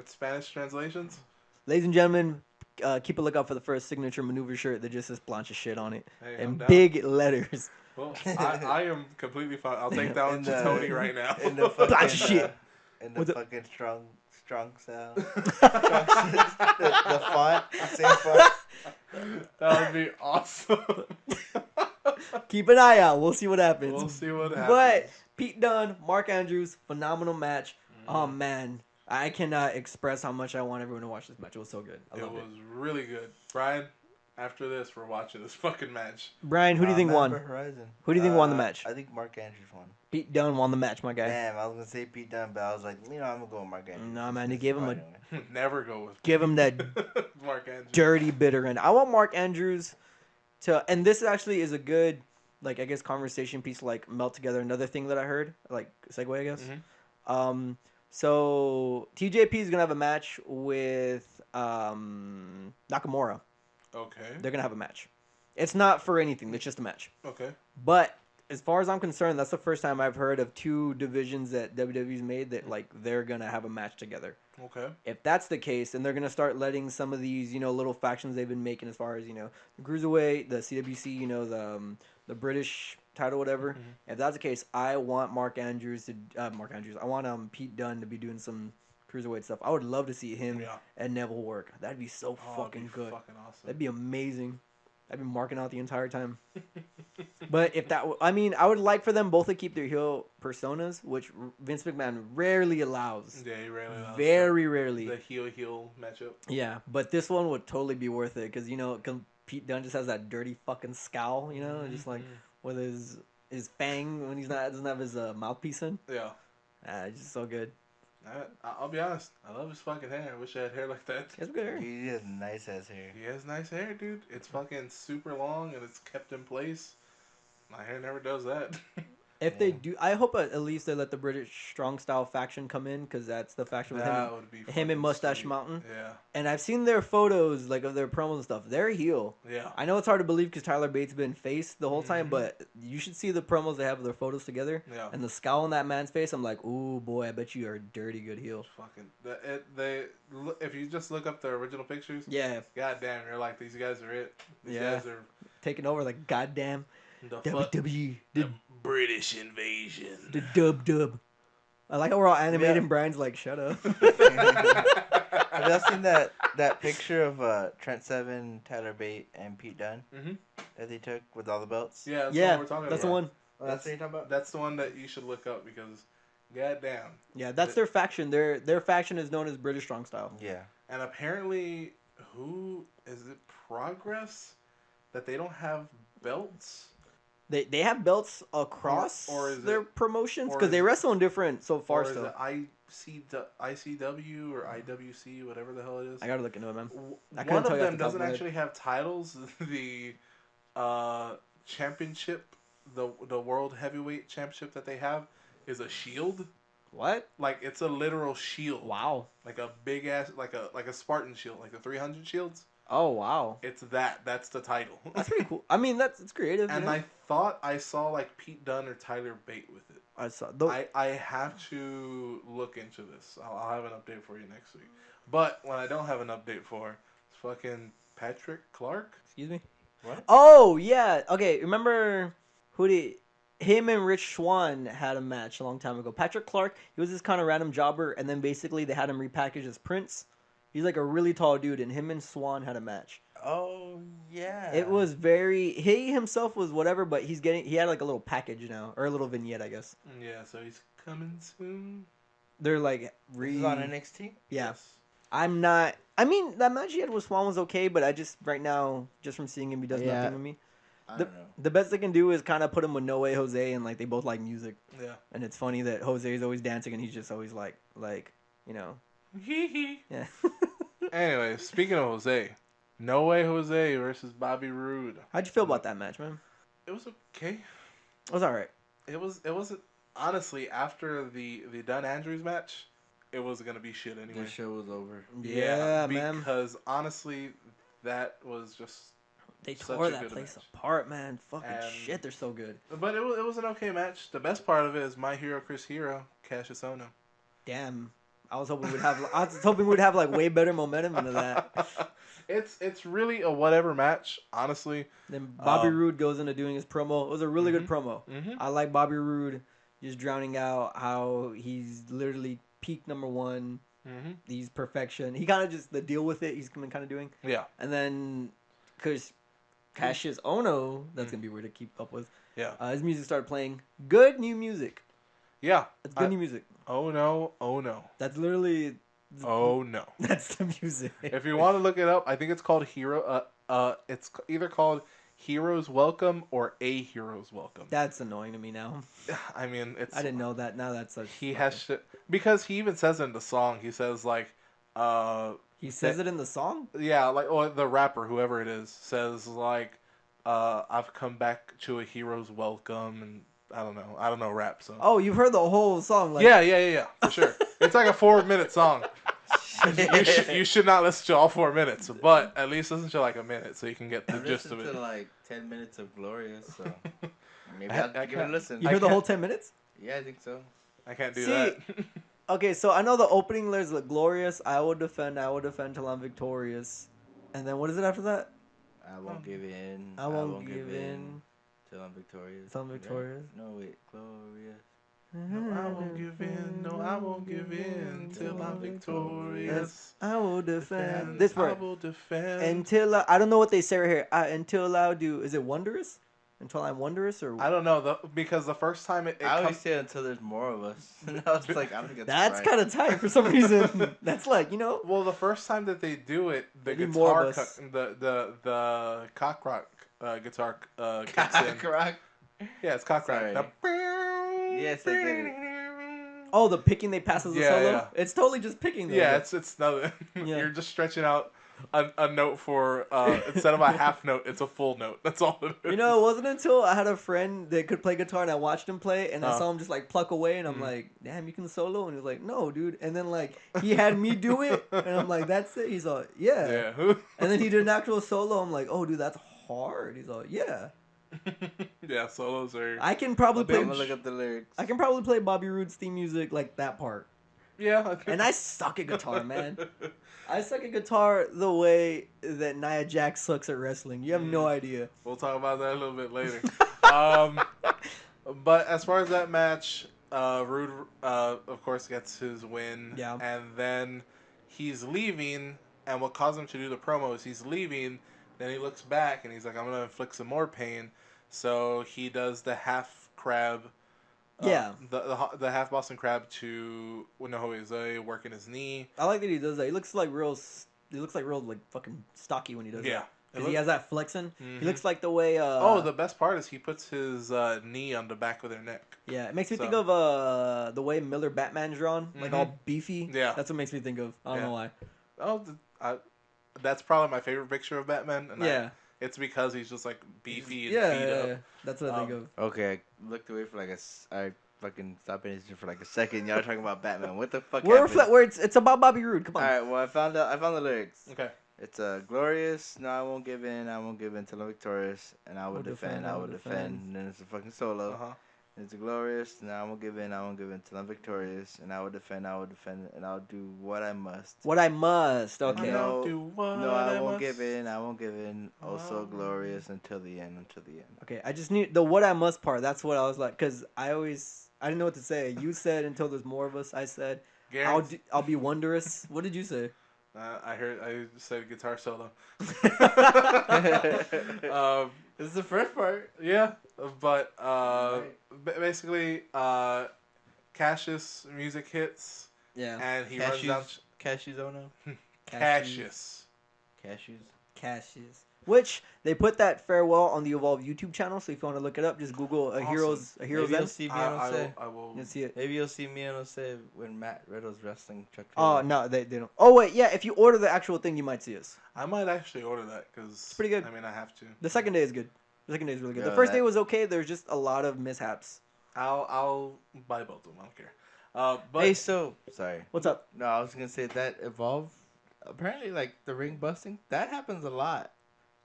Spanish translations. Ladies and gentlemen, keep a lookout for the first signature maneuver shirt that just says plancha shit on it Hey, I'm in down. big letters. Well, I am completely fine. I'll take that one to Tony right now. In the Plancha fucking shit. in the What's it- fucking strong sound. the font, same font. That would be awesome. Keep an eye out. We'll see what happens. We'll see what happens. But Pete Dunne, Mark Andrews, phenomenal match. Mm-hmm. Oh man, I cannot express how much I want everyone to watch this match. It was so good. I It loved it. was really good. Brian, after this, we're watching this fucking match. Brian, who do you think won? Horizon. Who do you think won the match? I think Mark Andrews won. Pete Dunne won the match, my guy. Damn, I was gonna say Pete Dunne, but I was like, I'm gonna go with Mark Andrews. No, man, they gave him a Never go with give him that Mark Andrews. dirty bitter end. I want Mark Andrews to, and this actually is a good, like, I guess, conversation piece, like, melt together another thing that I heard, like, segue, I guess. So TJP is gonna have a match with Nakamura. Okay. They're gonna have a match. It's not for anything. It's just a match. Okay. But as far as I'm concerned, that's the first time I've heard of two divisions that WWE's made that, like, they're gonna have a match together. Okay. If that's the case, then they're gonna start letting some of these, little factions they've been making, as far as the cruiserweight, the CWC, the British title, whatever. Mm-hmm. If that's the case, I want I want Pete Dunne to be doing some cruiserweight stuff. I would love to see him and Neville work. That'd be so fucking good. Fucking awesome. That'd be amazing. I've been marking out the entire time. But if that, I would like for them both to keep their heel personas, which Vince McMahon rarely allows. Yeah, he rarely allows Very rarely. the heel matchup. Yeah, but this one would totally be worth it because Pete Dunne just has that dirty fucking scowl, just like with his fang when doesn't have his mouthpiece in. Yeah. It's just so good. I'll be honest. I love his fucking hair. I wish I had hair like that. He has good hair. He has nice ass hair. He has nice hair, dude. It's fucking super long and it's kept in place. My hair never does that. If they do, I hope at least they let the British Strong Style faction come in because that's the faction with That would be him and Mustache sweet. Mountain. Yeah. And I've seen their photos, like, of their promos and stuff. They're heel. Yeah. I know it's hard to believe because Tyler Bates been face the whole time, but you should see the promos they have of their photos together. Yeah. And the scowl on that man's face, I'm like, ooh, boy, I bet you are a dirty good heel. If you just look up the original pictures, Yeah. goddamn, you're like, these guys are it. These guys are Taking over, like, goddamn the WWE. the British invasion. The dub. I like how we're all animated and Brian's like, shut up. Have y'all seen that picture of Trent Seven, Tyler Bate, and Pete Dunne that they took with all the belts? Yeah, that's the one we're talking that's about. the one. Oh, that's what you're talking about? That's the one that you should look up because, goddamn. Yeah, that's their faction. Their faction is known as British Strong Style. Yeah. And apparently, who is it? Progress? That they don't have belts? They have belts across Or is their it- promotions or because is they it- wrestle in different so far Or is still. it ICW or IWC, whatever the hell it is? I gotta look into it, man. I couldn't One tell of you off them the top of doesn't my head. actually have titles. The championship, the World Heavyweight Championship that they have is a shield. What? Like, it's a literal shield. Wow. Like a big ass, like a Spartan shield, like the 300 shields. Oh wow. It's that's the title. That's pretty cool. I mean, it's creative. And I thought I saw like Pete Dunne or Tyler Bate with it. I saw. I have to look into this. I'll have an update for you next week. But when I don't have an update for, it's fucking Patrick Clark. Excuse me. What? Oh yeah. Okay. Remember him and Rich Swann had a match a long time ago. Patrick Clark, he was this kind of random jobber, and then basically they had him repackaged as Prince. He's like a really tall dude, and him and Swan had a match. Oh yeah. It was he himself was whatever, but he had like a little package now, or a little vignette, I guess. Yeah, so he's coming soon. They're like This is on NXT. Yeah. Yes. I mean, that match he had with Swan was okay, but I just right now, just from seeing him, he does nothing with me. I don't know. The best they can do is kind of put him with No Way Jose, and like they both like music, Yeah. and it's funny that Jose is always dancing, and he's just always like yeah. Anyway, speaking of Jose, No Way Jose versus Bobby Roode. How'd you feel about that match, man? It was okay. It was all right. It wasn't honestly after the Dunn Andrews match. It was gonna be shit anyway. The show was over. Yeah, man. Because honestly, that was just They such tore a that good place match. apart, man. Fucking And- shit, they're so good. But it was an okay match. The best part of it is my hero Chris Hero, Cassius Ohno. Damn. I was hoping we'd have like way better momentum into that. It's really a whatever match, honestly. Then Bobby Roode goes into doing his promo. It was a really good promo. Mhm. I like Bobby Roode just drowning out how he's literally peak number one. Mm-hmm. He's perfection. He kind of just the deal with it. He's been kind of doing. Yeah. And then, cause Cassius Ohno, that's gonna be weird to keep up with. Yeah. His music started playing. Good new music. Yeah. It's good new music. Oh no. Oh no. That's literally. Oh no. That's the music. If you want to look it up, I think it's called it's either called Heroes Welcome or A Heroes Welcome. That's annoying to me now. I mean, it's. I didn't know that. Now that's such. He has shit because he even says in the song. He says like, He says it in the song. yeah, like or the rapper, whoever it is, says like, I've come back to a hero's welcome, and I don't know rap. So. Oh, you've heard the whole song. Like... Yeah, for sure. It's like a 4-minute song. You should not listen to all 4 minutes, but at least listen to like a minute so you can get the gist of it. To like 10 minutes of Glorious, so maybe I'll give it a listen. You heard the whole 10 minutes? Yeah, I think so. I can't do See, that. Okay, so I know the opening there's like Glorious, I will defend till I'm victorious. And then what is it after that? I won't give in. I won't give in till I'm victorious. till I'm victorious. Right? No, wait, Glorious. No, I won't give in. No, I won't give in till I'm victorious. I will defend. This I word. will defend. Until I don't know what they say right here. Until I'll do. Is it wondrous? Until I'm wondrous or I don't know because the first time it I always comes. say until there's more of us. And I was like, I don't think that's right. kind of tight for some reason. That's like Well, the first time that they do it, the Maybe more guitar, of us. the cock rock guitar kicks in. Cock rock. Yeah, it's cock rock. Sorry. Yes, I get it. oh the picking they pass as a Yeah, solo. yeah. It's totally just picking. Though. Yeah, it's nothing. Yeah. You're just stretching out a note for instead of a half note, it's a full note. That's all it is. You know, it wasn't until I had a friend that could play guitar and I watched him play and I Oh. saw him just like pluck away and I'm like, damn, you can solo? And he was like, no, dude. And then like he had me do it and I'm like, that's it. He's like, yeah. Yeah. And then he did an actual solo. I'm like, oh, dude, that's hard. He's like, yeah. Yeah, solos are. I can probably I'm play. gonna look up the lyrics. I can probably play Bobby Roode's theme music like that part. Yeah. And I suck at guitar, man. I suck at guitar the way that Nia Jax sucks at wrestling. You have no idea. We'll talk about that a little bit later. But as far as that match, Rude, of course, gets his win. Yeah. And then he's leaving, and what caused him to do the promo is he's leaving, then he looks back, and he's like, I'm going to inflict some more pain. So he does the half crab. Yeah. The half Boston crab to Unohoize working his knee. I like that he does that. He looks like real like fucking stocky when he does Yeah. that. Because he has that flexing. Mhm. He looks like the way. The best part is he puts his knee on the back of their neck. Yeah, it makes me So- think of the way Miller Batman's drawn, like Mhm. all beefy. Yeah. That's what makes me think of. I don't Yeah. know why. That's probably my favorite picture of Batman. And Yeah. it's because he's just like beefy and Yeah, beat up. yeah, that's what I think of. Okay, I looked away for like I fucking stopped paying attention for like a second. Y'all talking about Batman. What the fuck happened? It's about Bobby Roode. Come on. Alright, well I found the lyrics. Okay. It's glorious. No, I won't give in. I won't give in till I'm victorious, and I will defend. I will defend. And then it's a fucking solo. Uh-huh. It's glorious. No, I won't give in. I won't give in till I'm victorious, and I will defend. I will defend, and I'll do what I must. What I must. Okay. No, do what No, I I won't must. give in. I won't give in. Also Oh. glorious until the end. Until the end. Okay. I just need the what I must part. That's what I was like, because I didn't know what to say. You said until there's more of us. I said I'll be wondrous. What did you say? I said guitar solo. This is the first part. Yeah, but basically, Cassius music hits, Yeah. and he runs down. Cashews, oh no. Cassius. Cashews. Which they put that farewell on the Evolve YouTube channel. So if you want to look it up, just Google a Awesome. hero's Maybe you'll end. see me I on say. will. You'll see it. Maybe you'll see me on say when Matt Riddle's wrestling Chuck Oh Taylor. no, they don't. Oh wait, yeah. If you order the actual thing, you might see us. I might actually order that because it's pretty good. I mean, I have to. The second day is good. The second day is really good. Yeah, The first that- day was okay. There's just a lot of mishaps. I'll buy both of them. I don't care. But Hey, so sorry. What's up? No, I was gonna say that Evolve. Apparently, like the ring busting, that happens a lot.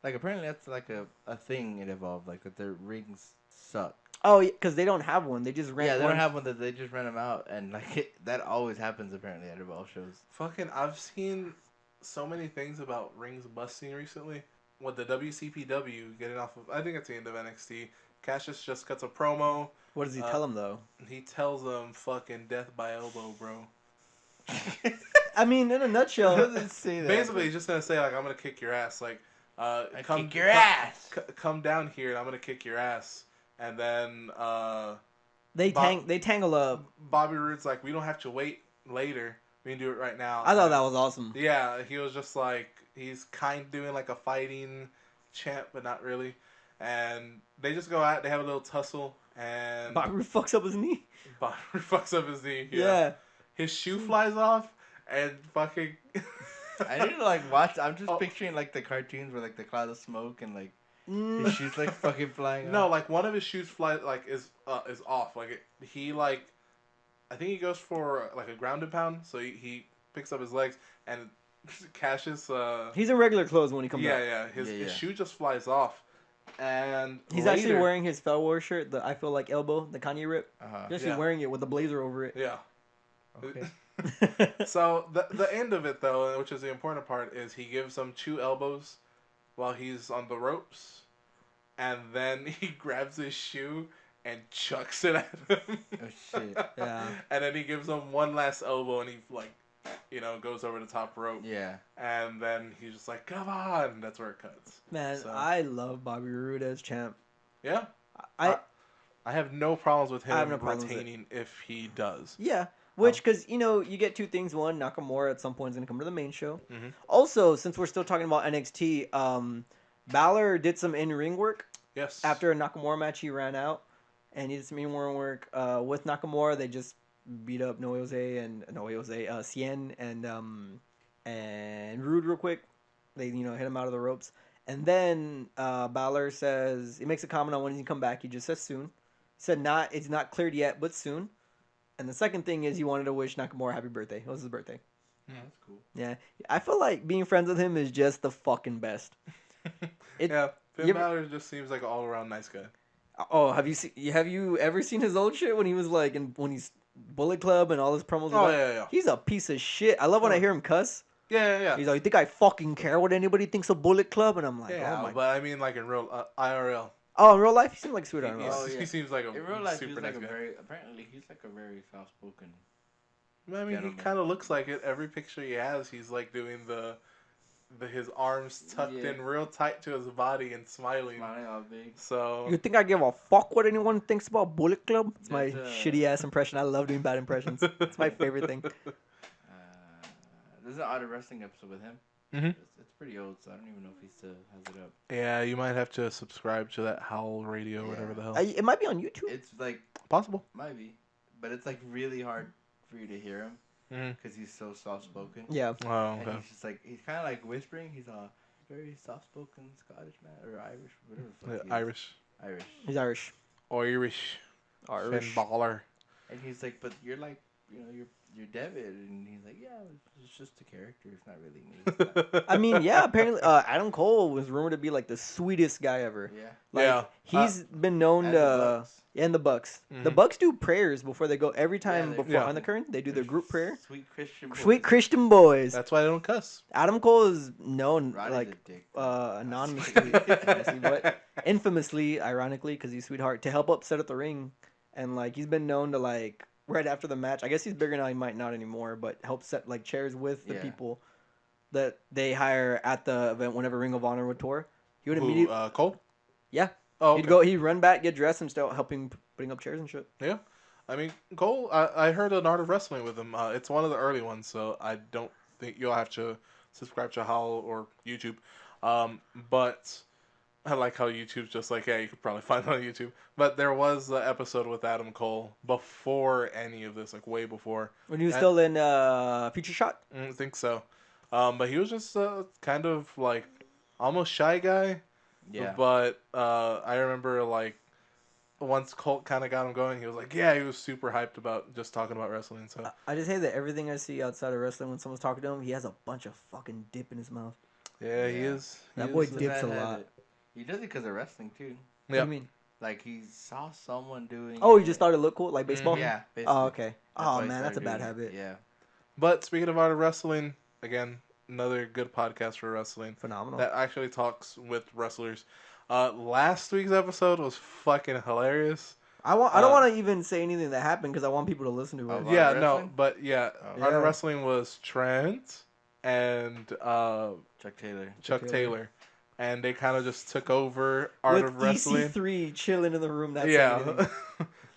Like apparently that's like a thing it evolved like that their rings suck. Oh, because they don't have one. They just rent Yeah, they one. don't have one that they just rent them out and like that always happens apparently at Evolve shows. Fucking, I've seen so many things about rings busting recently. With the WCPW getting off of, I think it's the end of NXT. Cassius just cuts a promo. What does he tell them though? He tells them fucking death by elbow, bro. I mean, in a nutshell, Doesn't say that. Basically, he's just gonna say like, "I'm gonna kick your ass." Like, kick your ass. Come down here, and I'm gonna kick your ass. And then they tangle up. Bobby Roode's like, "We don't have to wait later. We can do it right now." I thought that was awesome. Yeah, he was just like, he's kind of doing like a fighting chant, but not really. And they just go out. They have a little tussle, and Bobby Roode fucks up his knee. Bobby fucks up his knee. Yeah. His shoe flies off, and fucking. I need to like watch. I'm just picturing like the cartoons where like the cloud of smoke and like his shoes like fucking flying. No, off. like one of his shoes is off. Like he like, I think he goes for like a ground and pound. So he picks up his legs and Cassius. He's in regular clothes when he comes out. Yeah. His shoe just flies off, and he's actually wearing his Fell War shirt. The I feel like elbow, the Kanye rip. He's actually wearing it with the blazer over it. Yeah. Okay. So the end of it though, which is the important part, is he gives them 2 elbows while he's on the ropes, and then he grabs his shoe and chucks it at him. Oh shit! Yeah. And then he gives him one last elbow, and he like, goes over the top rope. Yeah. And then he's just like, "Come on!" And that's where it cuts. Man, So, I love Bobby Roode as champ. yeah. I have no problems with I have him no problems with retaining if he does. Yeah, which because you get 2 things. One, Nakamura at some point is gonna come to the main show. Mm-hmm. Also, since we're still talking about NXT, Balor did some in-ring work. Yes. After a Nakamura match, he ran out and he did some in-ring work with Nakamura. They just beat up Cien and Rude real quick. They hit him out of the ropes. And then Balor says he makes a comment on when he come back. He just says soon. He said it's not cleared yet, but soon. And the second thing is he wanted to wish Nakamura happy birthday. It was his birthday. Yeah, that's cool. Yeah, I feel like being friends with him is just the fucking best. Yeah, Finn Balor just seems like an all-around nice guy. Oh, have you ever seen his old shit when he was like when he's Bullet Club and all his promos? Oh yeah. He's a piece of shit. I love when I hear him cuss. Yeah. He's like, "You think I fucking care what anybody thinks of Bullet Club?" And I'm like, Yeah, "Oh my." but I mean, like in real IRL. Oh, in real life, he seems like a sweetheart. in real life. He seems like a In real life, super he's nice like guy. apparently he's like a very soft-spoken. I mean, gentleman. he kind of looks like it. Every picture he has, he's like doing his arms tucked in real tight to his body and smiling. Smiling all big. So You think I give a fuck what anyone thinks about Bullet Club? It's my There's, shitty ass impression. I love doing bad impressions. It's my favorite thing. There's an Art of Wrestling episode with him. Mhm. It's pretty old, so I don't even know if he still has it up. yeah, you might have to subscribe to that Howl Radio, whatever the hell. It might be on YouTube. It's like Possible. might be, but it's like really hard for you to hear him Mhm. because he's so soft-spoken. Yeah. Oh, And okay. he's just like he's kind of like whispering. He's a very soft-spoken Scottish man or Irish, whatever. The fuck he is. Irish. Irish. He's Irish. Irish. Irish. Finn Balor. And he's like, but you're like, you're David, and he's like, yeah, it's just a character. It's not really me. It's not- I mean, yeah. Apparently, Adam Cole was rumored to be like the sweetest guy ever. yeah. Like, Yeah. he's been known And the to. Bucks. And the Bucks. The Mhm. Bucks do prayers before they go. Every time they- before Yeah. on the current, they do their group prayer. Sweet Christian. boys. Sweet Christian boys. That's why I don't cuss. Adam Cole is known Roddy's like a dick. anonymously, honestly, but infamously, ironically, because he's sweetheart, to help up set up the ring, and like he's been known to like right after the match. I guess he's bigger now. He might not anymore, but help set like chairs with the Yeah. people that they hire at the event whenever Ring of Honor would tour. He would Who, immediately, Cole? yeah, Oh, he'd okay. go, he'd run back, get dressed, and start helping putting up chairs and shit. Yeah. I mean, Cole, I heard an Art of Wrestling with him. It's one of the early ones, so I don't think you'll have to subscribe to Howl or YouTube. But I like how YouTube's just like, yeah, you could probably find it on YouTube. But there was the episode with Adam Cole before any of this, like way before. When he was still in Future Shot. I think so. But he was just kind of like almost shy guy. Yeah. But I remember like once Colt kind of got him going, he was like, yeah, he was super hyped about just talking about wrestling. So I just hate that everything I see outside of wrestling when someone's talking to him, he has a bunch of fucking dip in his mouth. Yeah, he is. That boy is, dips a Man had lot. it. He does it because of wrestling too. What do you mean? Like he saw someone doing. Oh, he it. just thought it looked cool, like baseball. Yeah, basically. Oh, okay. That's Oh why he man, that's a started bad doing it. habit. Yeah. But speaking of art of wrestling, again, another good podcast for wrestling Phenomenal. that actually talks with wrestlers. Last week's episode was fucking hilarious. I don't want to even say anything that happened because I want people to listen to it. Art Yeah, of no, Wrestling? but yeah, Oh. art of Yeah. wrestling was Trent and Chuck Taylor. Chuck Taylor. Taylor, and they kind of just took over art With of wrestling. EC3 chilling in the room. That's Yeah.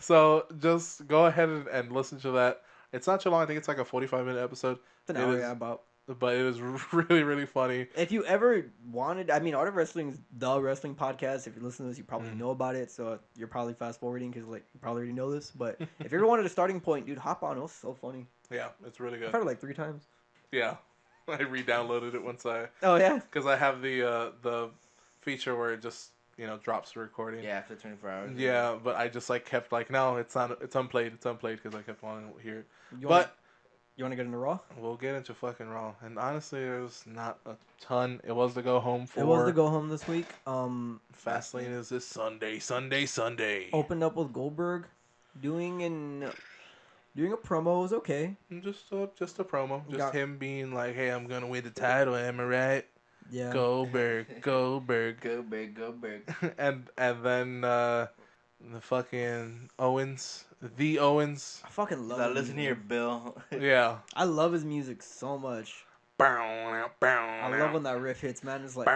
So just go ahead and listen to that. It's not too long. I think it's like a 45-minute episode. It's an It hour, is- yeah, about. But it is really, really funny. If you ever wanted, I mean, Art of Wrestling is the wrestling podcast. If you listen to this, you probably know about it. So you're probably fast forwarding because like you probably already know this. But if you ever wanted a starting point, dude, hop on. It was so funny. Yeah, it's really I've good. heard it like 3 times. Yeah, I re-downloaded it once Oh yeah. because I have the feature where it just drops the recording. Yeah, after 24 hours. Yeah, but I just like kept like no, it's not. It's unplayed. It's unplayed because I kept wanting to hear it. You But want to get into Raw? we'll get into fucking Raw. And honestly, there's not a ton. It was the go home for. It was the go home this week. Fastlane is this Sunday. Opened up with Goldberg, doing a promo. It was okay. Just a promo. Just Got- him being like, hey, I'm gonna win the title. Am I right? Yeah. Goldberg. Go big, go big. and then the fucking Owens. The Owens. I fucking love. Now his listen music. here, Bill. Yeah. I love his music so much. I love when that riff hits, man. It's like.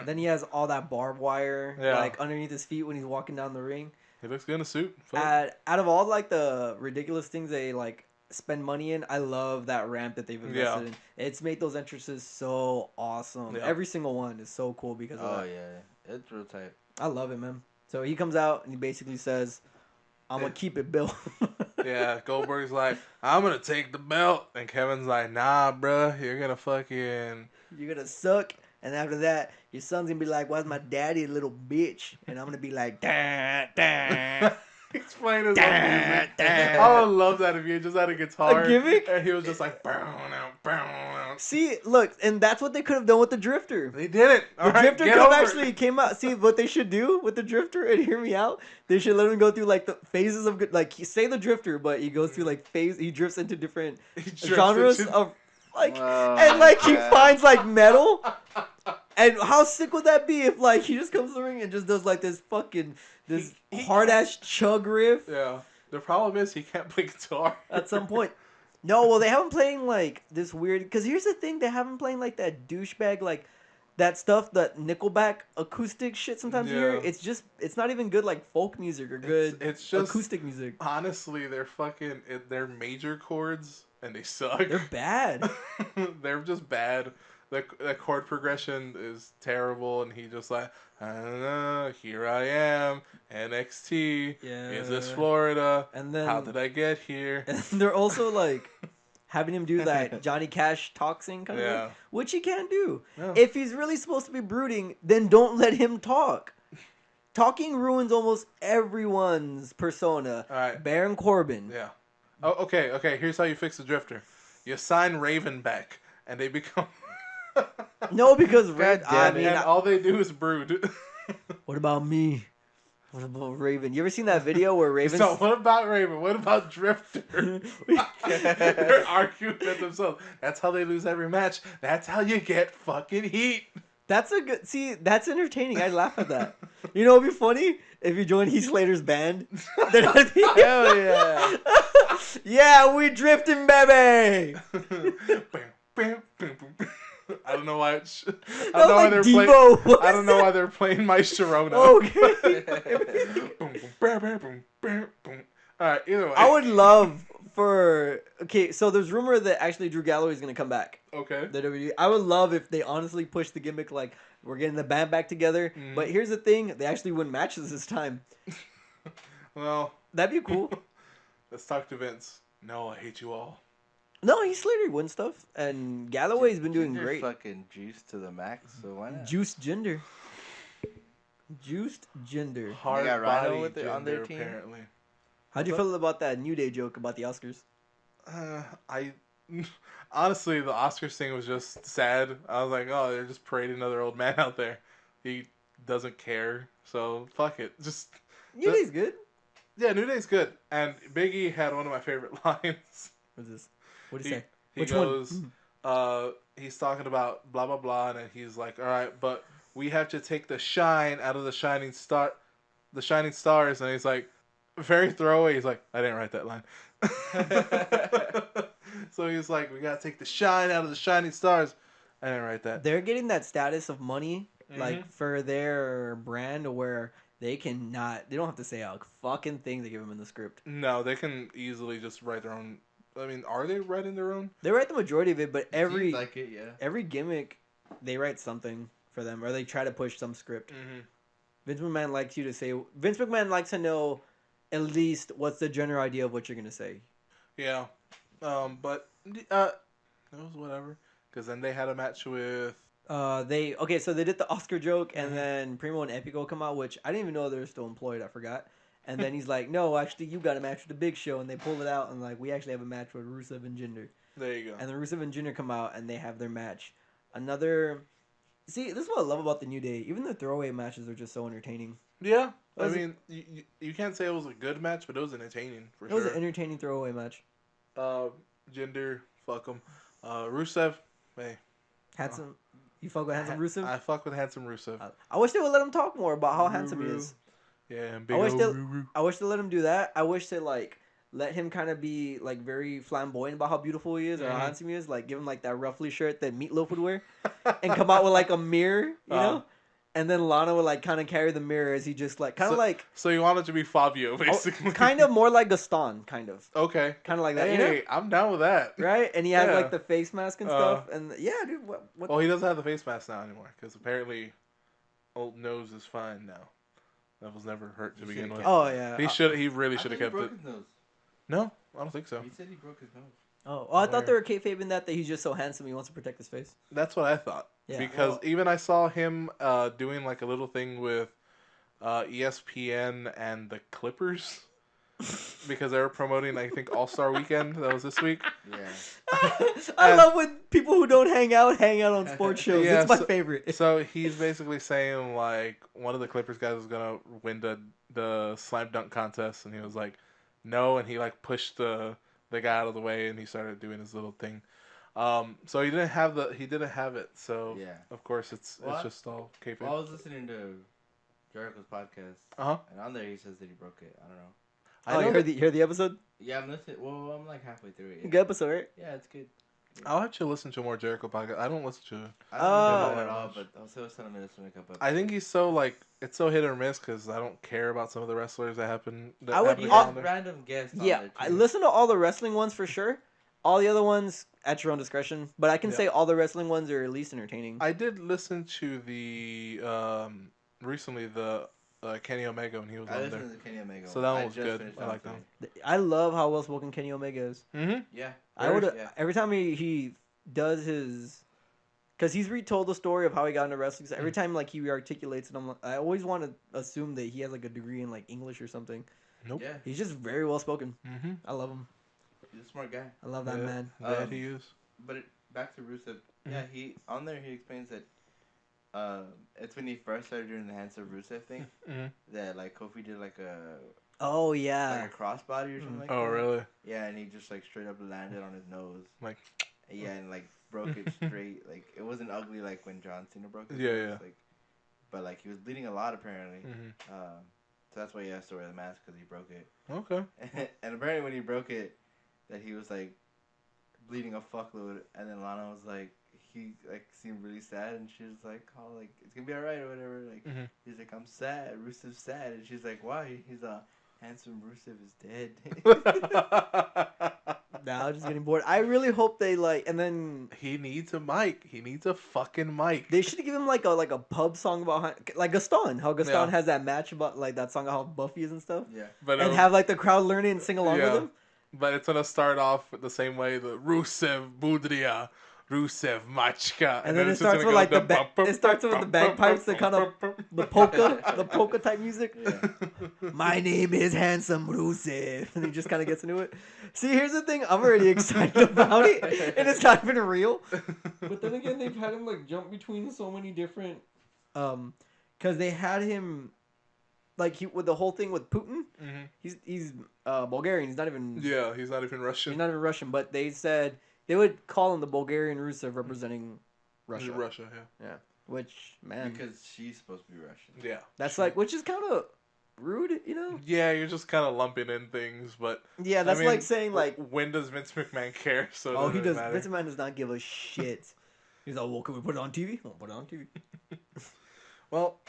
Then he has all that barbed wire Yeah. like underneath his feet when he's walking down the ring. He looks good in a suit. Fuck. Out of all like the ridiculous things they like spend money in, I love that ramp that they've invested in. It's made those entrances so awesome. Yeah. Every single one is so cool because of Oh that. yeah, it's real tight. I love it, man. So he comes out and he basically says, "I'm gonna keep it, Bill." Yeah, Goldberg's like, I'm gonna take the belt, and Kevin's like, nah, bruh, you're gonna fucking. You're gonna suck. And after that, your son's gonna be like, "Why's my daddy a little bitch?" And I'm gonna be like, "Da da." Explain his own music. Da. I would love that if you just had a guitar. A gimmick? And he was just like, bow, now. See, look, and that's what they could have done with the Drifter. They did it. The Drifter could have actually came out. See what they should do with the Drifter, and hear me out. They should let him go through like the phases of like say the Drifter, but he goes through like phase. He drifts into different genres of like, Oh and my like he God. finds like metal. And how sick would that be if like he just comes to the ring and just does like this fucking hard ass chug riff Yeah. The problem is he can't play guitar. at some point? No, well they have him playing like this weird. Because here's the thing, they have him playing like that douchebag like that stuff, that Nickelback acoustic shit. Sometimes you hear Yeah. it's not even good like folk music or good It's just acoustic music. honestly, they're major chords and they suck. They're bad. They're just bad. The chord progression is terrible, and he just like, I don't know, here I am, NXT, Yeah. is this Florida? And then How did I get here? and they're also like having him do that Johnny Cash toxing kind of Yeah. thing, which he can't do. Yeah. If he's really supposed to be brooding, then don't let him talk. Talking ruins almost everyone's persona. All right. Baron Corbin. Yeah. Oh, okay. Here's how you fix the Drifter. You sign Raven back, and they become. No, because God I damn mean, and all they do is brood. what about me? What about Raven? You ever seen that video where Raven? So what about Raven? What about Drifter? They're arguing with themselves. That's how they lose every match. That's how you get fucking heat. That's a good. See, that's entertaining. I laugh at that. You know, it'd be funny if you joined Heath Slater's band. Then I'd be, Hell yeah. yeah, we drifting, baby. I don't know why. I That don't know why was they're like playing. Devo. I don't know why they're playing my Sharona. Okay. All right. Either way. I would love for. Okay, so there's rumor that actually Drew Galloway's gonna come back. Okay. The WWE. I would love if they honestly push the gimmick like we're getting the band back together. Mhm. But here's the thing: they actually win matches this time. Well, That'd be cool. let's talk to Vince. No, I hate you all. No, Heath Slater wins stuff, and Galloway's been doing Ginger great. Fucking juice to the max, so why not? Juiced gender. Juiced gender. Hard got Rhino body with it on their gender, team? apparently. How'd you feel about that New Day joke about the Oscars? I honestly, the Oscars thing was just sad. I was like, oh, they're just parading another old man out there. He doesn't care, so fuck it. Just New Day's good. yeah, New Day's good. And Biggie had one of my favorite lines. What's this? What do He you say? he Which goes, one? he's talking about blah blah blah, and he's like, all right, but we have to take the shine out of the shining stars, and he's like, very throwaway. He's like, I didn't write that line. So he's like, we gotta take the shine out of the shining stars. I didn't write that. They're getting that status of money, like Mhm. for their brand, where they cannot. They don't have to say a fucking thing to give them in the script. No, they can easily just write their own. I mean, are they writing their own? They write the majority of it, but every Seems like it, yeah. every gimmick, they write something for them, or they try to push some script. Mm-hmm. Vince McMahon likes you to say. Vince McMahon likes to know at least what's the general idea of what you're gonna say. Yeah, but it was whatever. Because then they had a match with. So they did the Oscar joke, and Mhm. then Primo and Epico come out, which I didn't even know they were still employed. I forgot. And then he's like, "No, actually, you got a match with the Big Show," and they pull it out, and like, we actually have a match with Rusev and Jinder. There you go. And then Rusev and Jinder come out, and they have their match. See, this is what I love about the New Day. Even the throwaway matches are just so entertaining. Yeah, I Was it- mean, you can't say it was a good match, but it was entertaining for It sure. was an entertaining throwaway match. Jinder, fuck him. Rusev, hey, Handsome, you fuck with handsome Rusev. I fuck with handsome Rusev. I wish they would let him talk more about how handsome he is. Yeah, and big I wish ol' they- Ruru. I wish they let him do that. I wish they like let him kind of be like very flamboyant about how beautiful he is or how Mhm. handsome he is. Like give him like that ruffly shirt that Meatloaf would wear, and come out with like a mirror, you know. And then Lana would like kind of carry the mirror as he just like kind of like So you want it to be Fabio, basically. kind of more like Gaston, kind of Okay. like that, Hey, you know? I'm down with that. Right? And he had Yeah. like the face mask and stuff, and yeah, dude, what? Well, he doesn't have the face mask now anymore because apparently, old nose is fine now. That was never hurt to He begin should've with. kept Oh it. yeah. He really I should have thought he kept broke it. his nose. No, I don't think so. He said he broke his nose. I thought they were kayfabing that he's just so handsome he wants to protect his face. That's what I thought. Yeah. Because Well- even I saw him doing like a little thing with ESPN and the Clippers because they were promoting, I think, All Star Weekend. That was this week. Yeah. I And- love when people who don't hang out on sports shows. Yeah, it's my so- favorite. So he's basically saying like one of the Clippers guys was gonna win the slam dunk contest, and he was like, no, and he like pushed the guy out of the way, and he started doing his little thing. So he didn't have it. So Yeah. of course it's Well, just all kayfabe. Well, I was listening to Jericho's podcast, Uh-huh. and on there he says that he broke it. I don't know. Oh, you heard the episode? Yeah, I'm listening. Well, I'm like halfway through it. Yeah, Good episode, right? yeah it's good. I'll have to listen to more Jericho podcast. I don't listen to it. I don't Oh. know it at all, but I was telling me this when I come up. I think he's so like it's so hit or miss because I don't care about some of the wrestlers that happen. I would- happen you to go have on there. random guests. On Yeah, there, I too. listen to all the wrestling ones for sure. All the other ones at your own discretion. But I can Yeah. say all the wrestling ones are at least entertaining. I did listen to the recently the Kenny Omega when he was I on there. listened to Kenny Omega. So that one I was just good. finished I like that today. I love how well spoken Kenny Omega is. Mm-hmm. Yeah. I would Yeah. every time he does his, because he's retold the story of how he got into wrestling. So every time like he rearticulates it, I always want to assume that he has like a degree in like English or something. Nope. Yeah. He's just very well spoken. Mm-hmm. I love him. He's a smart guy. I love that man. That he is. But back to Rusev. Mm-hmm. Yeah, he on there he explains that it's when he first started doing the hands of Rusev thing Mm-hmm. that like Kofi did like a Oh yeah. like a crossbody or something like Oh that. really? Yeah, and he just like straight up landed on his nose. Like- Yeah, and like broke it straight. Like it wasn't ugly like when John Cena broke his Yeah, nose. yeah. Like, but like he was bleeding a lot apparently. Mm-hmm. So that's why he has to wear the mask because he broke it. Okay. And apparently when he broke it, that he was like bleeding a fuckload, and then Lana was like, he like seemed really sad, and she was like, oh, like it's gonna be alright or whatever. Like Mhm. he's like, I'm sad, Rusev's sad, and she's like, why? He's handsome Rusev is dead. Nah, I was just getting bored. I really hope they like, and then He needs a mic. He needs a fucking mic. they should give him like a pub song about like Gaston. How Gaston Yeah. has that match about like that song about how Buffy is and stuff, Yeah. But and have like the crowd learn it and sing along Yeah. with him. but it's gonna start off the same way. The Rusev Budria, Rusev Machka. And then it it's just starts gonna with go like it starts with the bagpipes, the kind of the polka type music. Yeah. My name is Handsome Rusev, and he just kind of gets into it. See, here's the thing: I'm already excited about it, and it's not even real. But then again, they've had him like jump between so many different, because they had him, like with the whole thing with Putin. He's Bulgarian. He's not even he's not even Russian. He's not even Russian, but they said they would call him the Bulgarian Rusev representing Russia. Russia, yeah. Which man, because she's supposed to be Russian. yeah. that's like which is kind of rude, you know? Yeah, you're just kind of lumping in things, but Yeah, that's like saying like, when does Vince McMahon care? So it oh, he doesn't does. matter. Vince McMahon does not give a shit. He's like, well, can we put it on TV? We'll put it on TV. Well,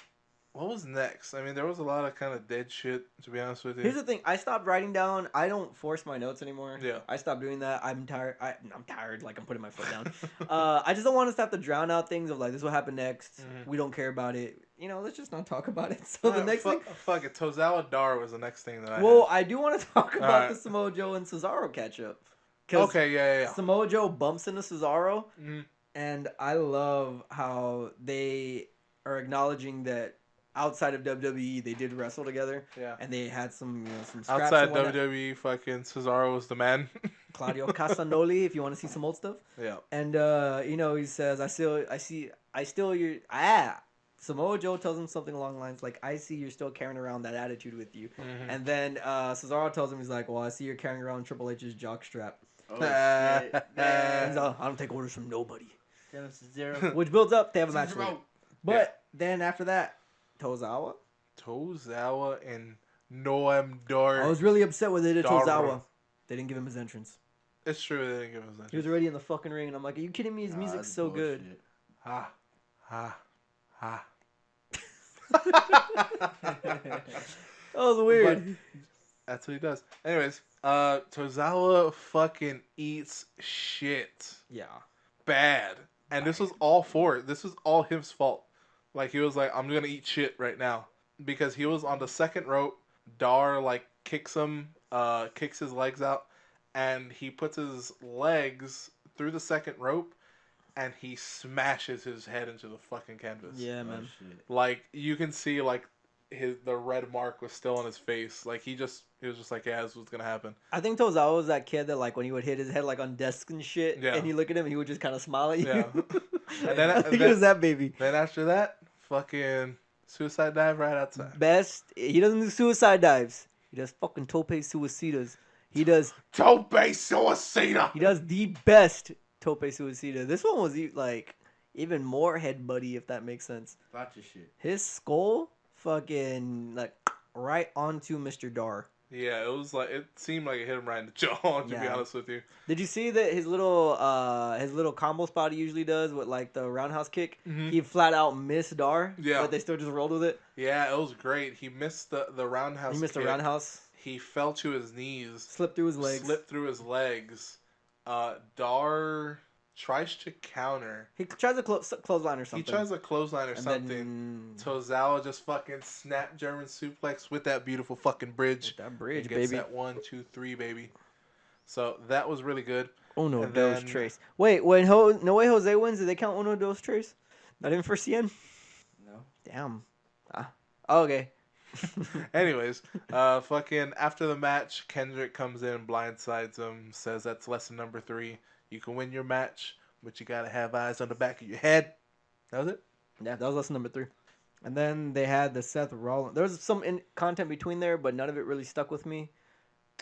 what was next? I mean, there was a lot of kind of dead shit, to be honest with you. Here's the thing: I stopped writing down. I don't force my notes anymore. Yeah. I stopped doing that. I'm tired. I'm tired. Like I'm putting my foot down. I just don't want us to have to drown out things of like this will happen next. We don't care about it. You know, let's just not talk about it. So the next thing, fuck it. Tozawa Dar was the next thing that I. well, had. I do want to talk about the Samoa Joe and Cesaro catch up. Okay, yeah. Samoa Joe bumps into Cesaro, Mhm. and I love how they are acknowledging that outside of WWE they did wrestle together. Yeah. And they had some some scraps. Outside and whatnot. WWE, fucking Cesaro was the man. Claudio Castagnoli, if you want to see some old stuff. Yeah. And you know, he says, I still your Samoa Joe tells him something along the lines like, I see you're still carrying around that attitude with you. And then Cesaro tells him, he's like, well, I see you're carrying around Triple H's jockstrap. Oh shit! He's like, I don't take orders from nobody. Zero. Which builds up, they have a match Zero. later. But then after that, Tozawa. And Noam Dar. I was really upset with it at Dara. Tozawa. They didn't give him his entrance. It's true they didn't give us that. He was already in the fucking ring, and I'm like, are you kidding me? His music's so good. Ha. That was weird. But that's what he does. Anyways, Tozawa fucking eats shit. Yeah. Bad. And this was all for it. This was all his fault. Like, he was like, I'm gonna eat shit right now. Because he was on the second rope. Dar, like, kicks his legs out. And he puts his legs through the second rope. And he smashes his head into the fucking canvas. Yeah, man. Like, you can see, like, the red mark was still on his face. Like, he was just like, yeah, this was gonna happen. I think Tozawa was that kid that, like, when he would hit his head, like, on desks and shit, and you look at him, and he would just kind of smile at you. Yeah. And then, I think it was that baby. Then after that, fucking suicide dive right outside. He doesn't do suicide dives. He does fucking tope suicidas. He does Tope suicida. He does the best tope suicida. This one was like even more head buddy, if that makes sense. Lots of shit. His skull fucking like right onto Mr. Dar. Yeah, it seemed like it hit him right in the jaw, to be honest with you. Did you see that his little combo spot he usually does with like the roundhouse kick? Mm-hmm. He flat out missed Dar. Yeah. But they still just rolled with it. Yeah, it was great. He missed the roundhouse. He missed the roundhouse. He fell to his knees. Slipped through his legs. Dar tries to counter. He tries a clothesline or something. Then Tozawa just fucking snap German suplex with that beautiful fucking bridge. With that bridge, gets baby. That 1, 2, 3, baby. So that was really good. Uno, dos, tres. Wait, when No Way Jose wins, did they count uno, dos, tres? Not even for CN? No. Damn. Oh, okay. Anyways, fucking after the match, Kendrick comes in, blindsides him, says that's lesson number 3. You can win your match, but you gotta have eyes on the back of your head. That was it? Yeah, that was lesson number 3. And then they had the Seth Rollins. There was some content between there, but none of it really stuck with me.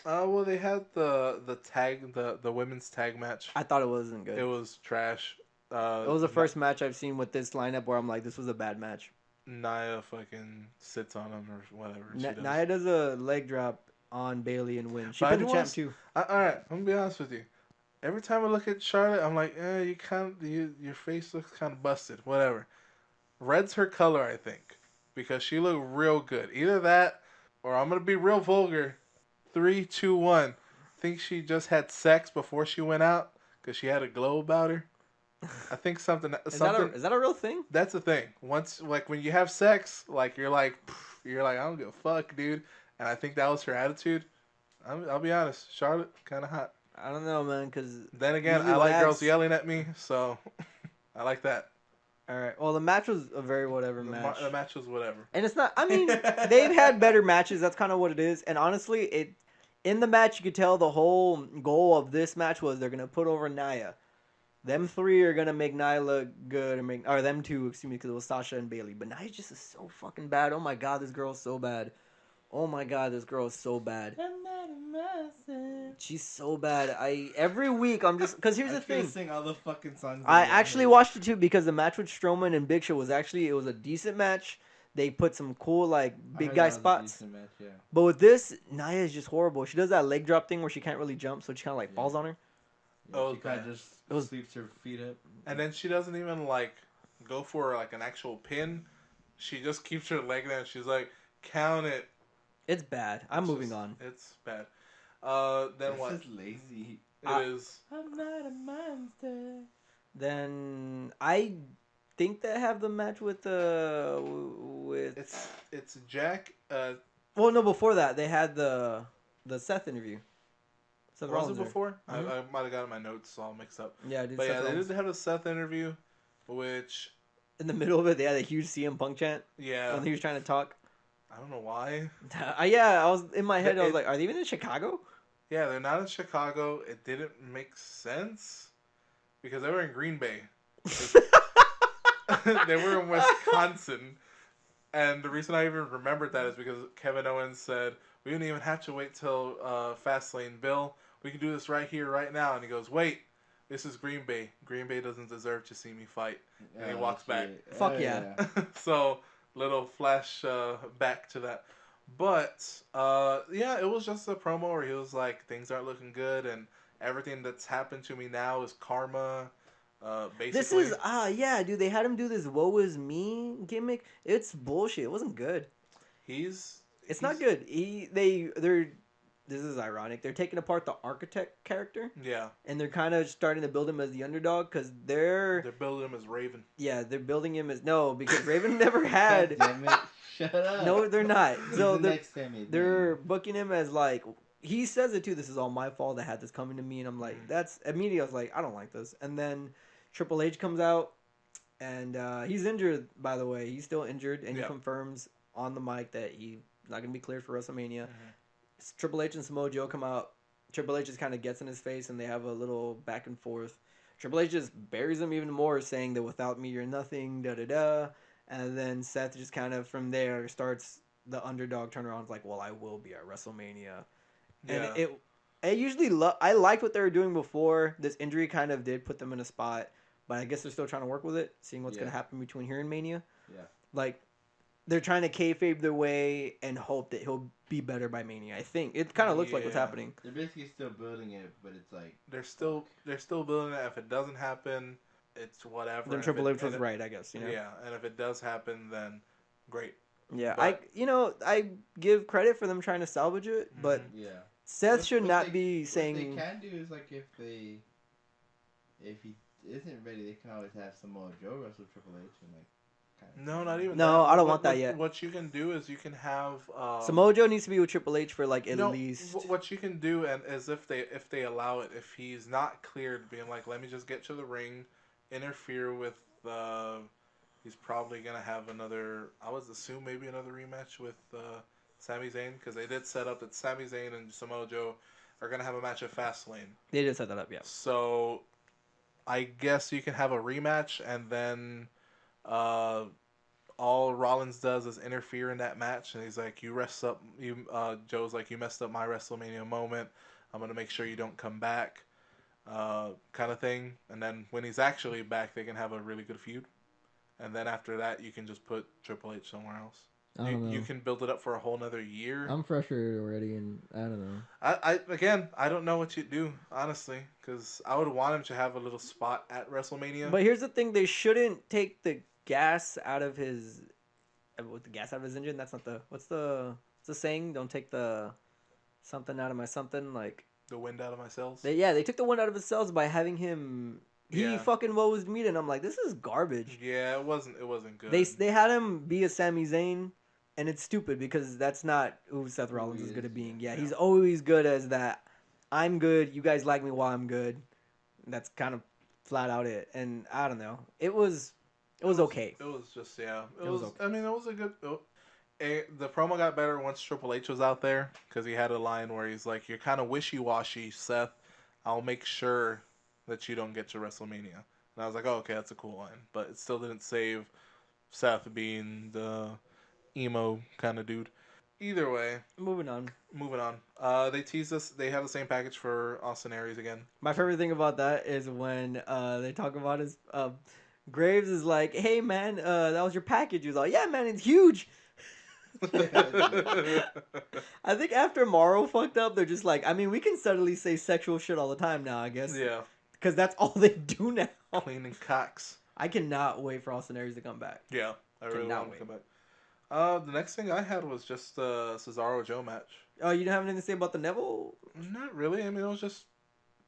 Well, they had the tag, the women's tag match. I thought it wasn't good. It was trash. It was the first match I've seen with this lineup where I'm like, this was a bad match. Nia fucking sits on him or whatever. Nia does a leg drop on Bayley and wins. She put the champ too. Alright, I'm gonna be honest with you. Every time I look at Charlotte, I'm like, your face looks kind of busted. Whatever. Red's her color, I think, because she looked real good. Either that, or I'm gonna be real vulgar. 3, 2, 1. Think she just had sex before she went out because she had a glow about her. I think something. Is that a real thing? That's the thing. Once, like, when you have sex, like you're like, I don't give a fuck, dude. And I think that was her attitude. I'll be honest, Charlotte, kind of hot. I don't know, man, because Then again, usually I what like girls happens- yelling at me, so I like that. All right. Well, the match was a very whatever The, match. the match was whatever. And it's not. I mean, they've had better matches. That's kind of what it is. And honestly, in the match, you could tell the whole goal of this match was they're gonna put over Nia. Them three are gonna make Nia look good, or them two, excuse me, because it was Sasha and Bailey. But Nia just is so fucking bad. Oh my god, this girl is so bad. Oh my god, this girl is so bad. She's so bad. Every week I'm just because here's the thing. Sing all the fucking songs. I actually watched it too because the match with Strowman and Big Show was it was a decent match. They put some cool like big guy spots. Match, yeah. But with this, Nia is just horrible. She does that leg drop thing where she can't really jump, so she kind of like falls on her. Yeah, Oh, she kind of just sweeps her feet up. And then she doesn't even like go for like an actual pin. She just keeps her leg there and she's like, count it. It's bad. I'm moving on. It's bad. Then what? It's just lazy. It is. I'm not a monster. Then I think they have the match with It's Jack. Well, no, before that they had the Seth interview. Seth Was Rollins it before? Mhm. I might have got my notes all mixed up. Yeah, I did. But Seth yeah, they Rollins. did have a Seth interview, which In the middle of it, they had a huge CM Punk chant yeah, when he was trying to talk. I don't know why. Yeah, I was in my head. I was It- like, are they even in Chicago? Yeah, they're not in Chicago. It didn't make sense because they were in Green Bay. They were in Wisconsin. And the reason I even remembered that is because Kevin Owens said, we don't even have to wait till Fastlane. Bill, we can do this right here, right now. And he goes, wait, this is Green Bay. Green Bay doesn't deserve to see me fight. And he walks back. Fuck yeah. So, little flash back to that. But, yeah, it was just a promo where he was like, things aren't looking good. And everything that's happened to me now is karma. Basically. This is yeah, dude. They had him do this "woe is me" gimmick. It's bullshit. It wasn't good. It's not good. They're. This is ironic. They're taking apart the architect character. Yeah. And they're kind of starting to build him as the underdog because They're building him as Raven. Yeah, they're building him as because Raven never had. God damn it. Shut up. No, they're not. So they're Booking. booking him as like he says it too. This is all my fault. I had this coming to me, and I'm like, that's immediately. I was like, I don't like this. And then Triple H comes out, and he's injured. By the way, he's still injured, and he confirms on the mic that he's not gonna be cleared for WrestleMania. Mm-hmm. Triple H and Samoa Joe come out. Triple H just kind of gets in his face, and they have a little back and forth. Triple H just buries him even more, saying that without me, you're nothing. Da da da. And then Seth just kind of from there starts the underdog turnaround. It's like, well, I will be at WrestleMania. Yeah. And it usually I liked what they were doing before. This injury kind of did put them in a spot, but I guess they're still trying to work with it, seeing what's going to happen between here and Mania. Yeah. Like, they're trying to kayfabe their way and hope that he'll be better by Mania. I think it kind of looks like what's happening. They're basically still building it, but it's like they're still building it. If it doesn't happen, it's whatever. Then Triple H was right, I guess. You know? Yeah, and if it does happen, then great. Yeah, But- I give credit for them trying to salvage it, but yeah. Seth What- should what not they- be saying. What they can do is like if he isn't ready, they can always have Samoa Joe wrestle Triple H and like. No, not even. No, that. I don't want that yet. What you can do is you can have Samoa Joe needs to be with Triple H for like at least. What you can do, and as if they allow it, if he's not cleared, being like, let me just get to the ring, interfere with. He's probably gonna have another. I would assume maybe another rematch with Sami Zayn because they did set up that Sami Zayn and Samoa Joe are gonna have a match at Fastlane. They did set that up, yeah. So, I guess you can have a rematch, and then all Rollins does is interfere in that match, and he's like, Joe's like, you messed up my WrestleMania moment. I'm gonna make sure you don't come back, kind of thing. And then when he's actually back, they can have a really good feud. And then after that, you can just put Triple H somewhere else. I don't know. You can build it up for a whole nother year. I'm frustrated already, and I don't know. I don't know what you'd do, honestly, because I would want him to have a little spot at WrestleMania. But here's the thing: they shouldn't take the gas out of his. With the gas out of his engine, that's not the. What's the saying? Don't take the something out of my something. Like the wind out of my sails. They took the wind out of his sails by having him. He Yeah. fucking woes me, and I'm like, this is garbage. Yeah, it wasn't good. They had him be a Sami Zayn, and it's stupid because that's not who Seth Rollins is good at being. Yeah, he's always good as that I'm good. You guys like me while I'm good. That's kind of flat out it. And I don't know. It was okay. It was just It It was was. okay. I mean, it was a good. The promo got better once Triple H was out there because he had a line where he's like, "You're kind of wishy washy, Seth. I'll make sure that you don't get to WrestleMania." And I was like, "Oh, okay, that's a cool line," but it still didn't save Seth being the emo kind of dude. Either way, Moving on. moving on. They teased us. They have the same package for Austin Aries again. My favorite thing about that is when they talk about his Graves is like, "Hey man, that was your package." He's like, "Yeah man, it's huge." I think after Morrow fucked up, they're just like, I mean, we can subtly say sexual shit all the time now, I guess. Yeah, Because that's all they do now. cleaning cocks. I cannot wait for Austin Aries to come back. Yeah, I really Cannot want to wait. come back. The next thing I had was just Cesaro Joe match. Oh, you don't have anything to say about the Neville? Not really. I mean, it was just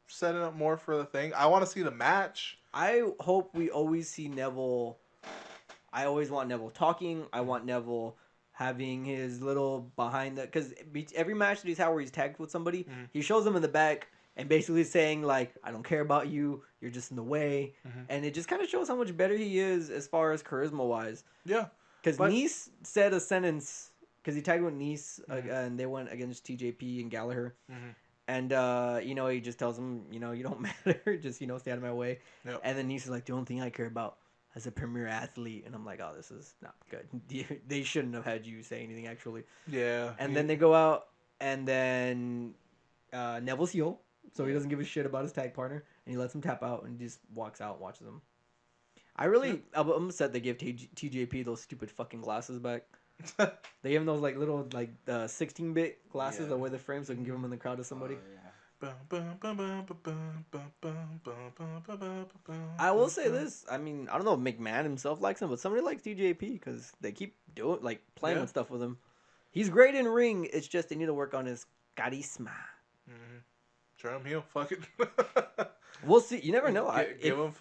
setting up more for the thing. I want to see the match. I hope we always see Neville. I always want Neville talking. I want Neville having his little behind the... Because every match that he's had where he's tagged with somebody, he shows them in the back and basically saying, like, I don't care about you. You're just in the way. And it just kind of shows how much better he is as far as charisma-wise. Yeah. Because But- Nice said a sentence... Because he tagged with Nice and they went against TJP and Gallagher. And, he just tells him, you don't matter. Just, stay out of my way. Yep. And then Nice is like, the only thing I care about as a premier athlete. And I'm like, oh, this is not good. They shouldn't have had you say anything, actually. Yeah. And then they go out, and then Neville's heel. So he doesn't give a shit about his tag partner. And he lets him tap out and just walks out and watches him. I'm upset they gave TJP those stupid fucking glasses back. They give him those little 16-bit glasses Yeah. that wear the frame so they can give them in the crowd to somebody. I will say this. I mean, I don't know if McMahon himself likes him, but somebody likes TJP because they keep playing Yeah. with stuff with him. He's great in ring. It's just they need to work on his charisma. Turn him heel. Fuck it. We'll see. You never know. Give him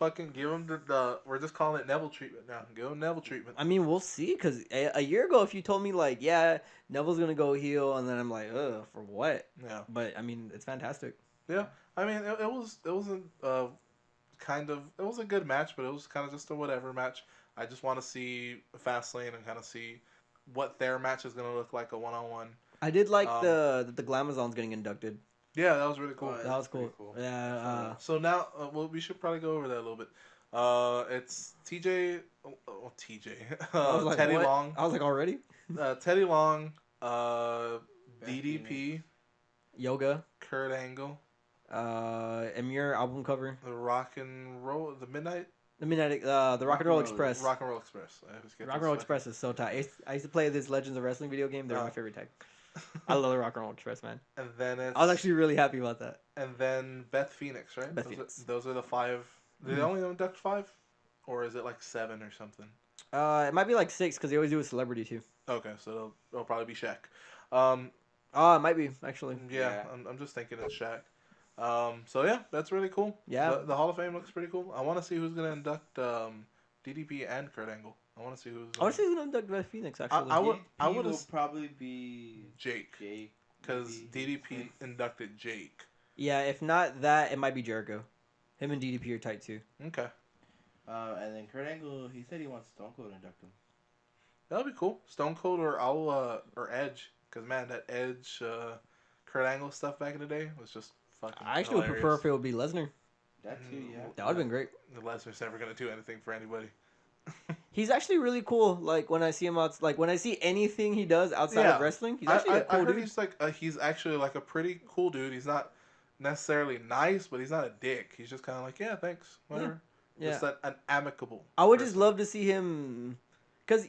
the. We're just calling it Neville treatment now. Give him Neville treatment. I mean, we'll see. Because a year ago, if you told me yeah, Neville's gonna go heel, and then I'm like, ugh, for what? Yeah. But I mean, it's fantastic. Yeah. I mean, it wasn't it was a good match, but it was kind of just a whatever match. I just want to see Fastlane and kind of see what their match is gonna look like a 1-on-1. I did like the Glamazons getting inducted. Yeah, that was really cool. That was cool. Yeah. So now, we should probably go over that a little bit. It's TJ. I was like, Teddy what? Long. I was like, already? Teddy Long. DDP. Yoga. Kurt Angle. Emir album cover. The Rock and Roll. The Midnight. The Midnight. The Rock and Roll Express. Rock and Roll Express. Rock and Roll Express is so tight. I used to play this Legends of Wrestling video game. They're my favorite tag. I love the Rock and Roll Express, man. And then I was actually really happy about that. And then Beth Phoenix, right? Beth Phoenix. Those are the 5. Did they only induct 5, or is it 7 or something? It might be 6 because they always do a celebrity too. Okay, so it'll probably be Shaq. It might be actually. Yeah. I'm just thinking it's Shaq. So yeah, that's really cool. Yeah. The Hall of Fame looks pretty cool. I want to see who's gonna induct DDP and Kurt Angle. I want to see who's. I want to see who's gonna induct Beth Phoenix actually. I would will probably be Jake. Because DDP inducted Jake. Yeah, if not that, it might be Jericho. Him and DDP are tight too. Okay. And then Kurt Angle, he said he wants Stone Cold to induct him. That'll be cool. Stone Cold or Edge. Because man, that Edge Kurt Angle stuff back in the day was just fucking. I actually would prefer if it would be Lesnar. That too, yeah. That would have been great. Lesnar's never gonna do anything for anybody. He's actually really cool. When I see him when I see anything he does outside of wrestling, he's actually a cool I heard dude. he's actually a pretty cool dude. He's not necessarily nice, but he's not a dick. He's just kind of yeah, thanks, whatever. Yeah. Just an amicable. I would person. just love to see him, because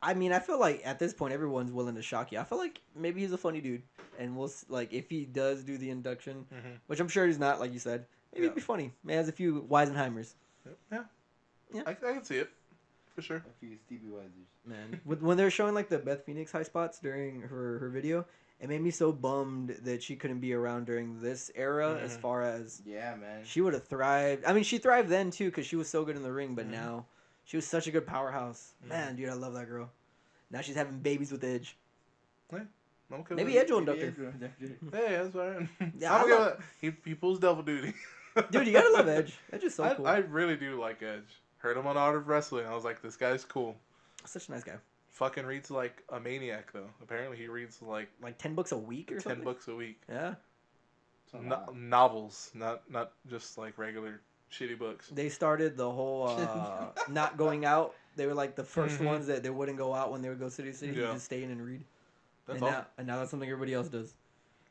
I mean I feel like at this point everyone's willing to shock you. I feel like maybe he's a funny dude, and we'll if he does do the induction, which I'm sure he's not, like you said, maybe it'd be funny. Maybe has a few Weisenheimers. Yeah. Yeah. I can see it. For sure. A few Stevie Weisers. Man, when they were showing the Beth Phoenix high spots during her video, it made me so bummed that she couldn't be around during this era. As far as yeah, man, she would have thrived. I mean, she thrived then too because she was so good in the ring. But now she was such a good powerhouse. Man, dude, I love that girl. Now she's having babies with Edge. Yeah. I'm okay Maybe with Edge will induct her. Hey, that's fine. Yeah, I'm I okay love- with that. He pulls double duty. Dude, you gotta love Edge. Edge is so cool. I really do like Edge. Heard him on Art of Wrestling. I was like, this guy's cool. Such a nice guy. Fucking reads like a maniac though. Apparently he reads like 10 books a week or 10 something. books a week. Yeah. Novels, not just like regular shitty books. They started the whole not going out. They were like the 1st Mhm. ones that they wouldn't go out when they would go city to city. Yeah. You just stay in and read. That's and all. now that's something everybody else does.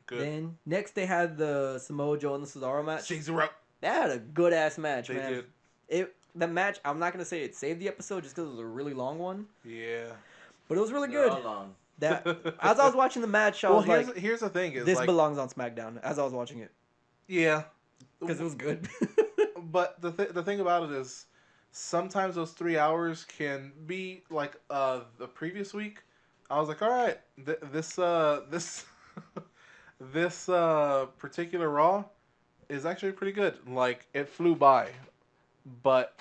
Good. Then next they had the Samoa Joe and the Cesaro match. Cesaro. They had a good ass match, They man. did. The match, I'm not gonna say it saved the episode just because it was a really long one, Yeah. but it was really They're good. all long. That as I was watching the match, I Well, was like, here's the thing is this like, belongs on SmackDown. As I was watching it, yeah, because it was good. but the thing about it is sometimes those 3 hours can be like the previous week. I was like, all right, this this particular Raw is actually pretty good. Like it flew by, but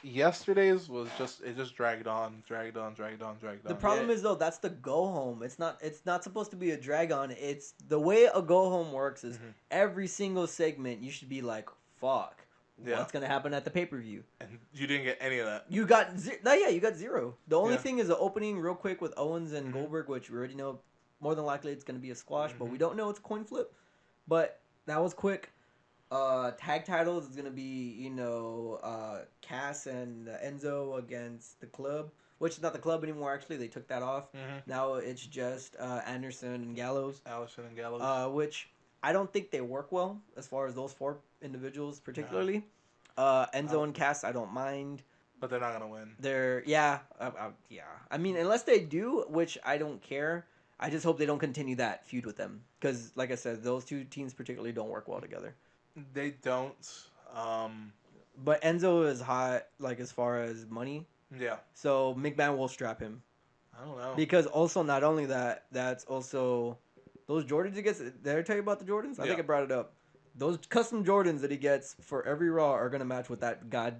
yesterday's was just dragged on. The problem is though, that's the go home. It's not supposed to be a drag on. It's the way a go home works is every single segment you should be like, fuck. Yeah. What's gonna happen at the pay per view? And you didn't get any of that. You got you got zero. The only Yeah. thing is the opening real quick with Owens and Goldberg, which we already know more than likely it's gonna be a squash, but we don't know it's a coin flip. But that was quick. Tag titles is gonna be Cass and Enzo against the Club, which is not the Club anymore. Actually, they took that off. Now it's just Anderson and Gallows. Allison and Gallows. Which I don't think they work well as far as those 4 individuals particularly. Enzo and Cass, I don't mind. But they're not gonna win. They're yeah. I mean, unless they do, which I don't care. I just hope they don't continue that feud with them because, like I said, those 2 teams particularly don't work well together. They don't. But Enzo is hot, like as far as money. Yeah. So McMahon will strap him I don't know. because also not only that, that's also those Jordans he gets. Did I tell you about the Jordans? I think I brought it up. Those custom Jordans that he gets for every Raw are gonna match with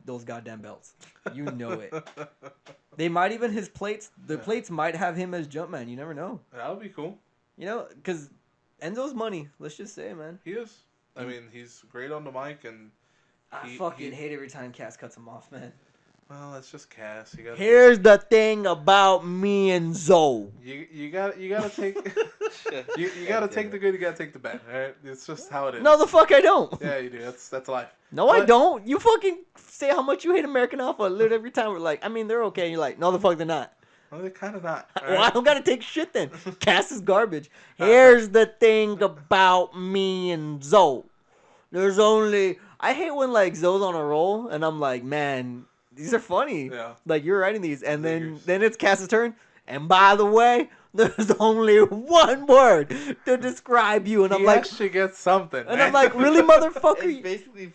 those goddamn belts. You know it. They might even his plates. The plates might have him as Jumpman. You never know. That would be cool. You know, because Enzo's money. Let's just say, man. He is. I mean, he's great on the mic, and I fucking hate every time Cass cuts him off, man. well, that's just Cass. You got. Here's the thing about me and Zoe. You gotta take. you gotta take the good. You gotta take the bad. All right. It's just how it is. No, the fuck I don't. Yeah, you do. That's life. No, I don't. You fucking say how much you hate American Alpha. Literally every time we're like, I mean, they're okay. And you're like, no, the fuck they're not. Well, they're kind of not. Well, I don't gotta take shit then. Cass is garbage. Here's the thing about me and Zoe. There's only I hate when like Zoe's on a roll and I'm like, man, these are funny. Yeah. Like you're writing these, and Figures. then it's Cass's turn. And by the way, there's only one word to describe you, and He I'm like, actually gets something. and man. I'm like, really, motherfucker? It's basically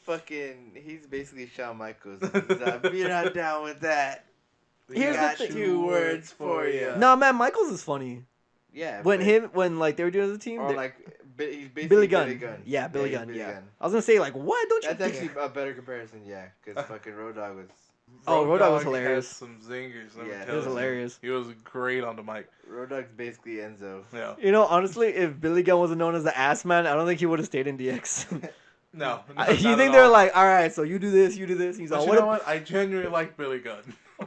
he's basically Shawn Michaels. If you're not down with that, we Here's the got thing. 2 words for you. No, man, Michaels is funny. Yeah. When like they were doing the team, Or like, he's basically Billy Gunn. Billy Gunn. Yeah, Billy he's Gunn. Billy Yeah. Gunn. I was gonna say like, what? Don't you? That's dare. actually a better comparison, yeah. Because fucking Road Dogg was... Oh, Road Dogg was has hilarious. some zingers. let me Yeah. tell It was you. hilarious. He was great on the mic. Road Dogg's basically Enzo. Yeah. You know, honestly, if Billy Gunn wasn't known as the ass man, I don't think he would have stayed in DX. No. You not think at they're all. like, all right, so you do this, you do this. He's But all, you what? know what? I genuinely like Billy Gunn.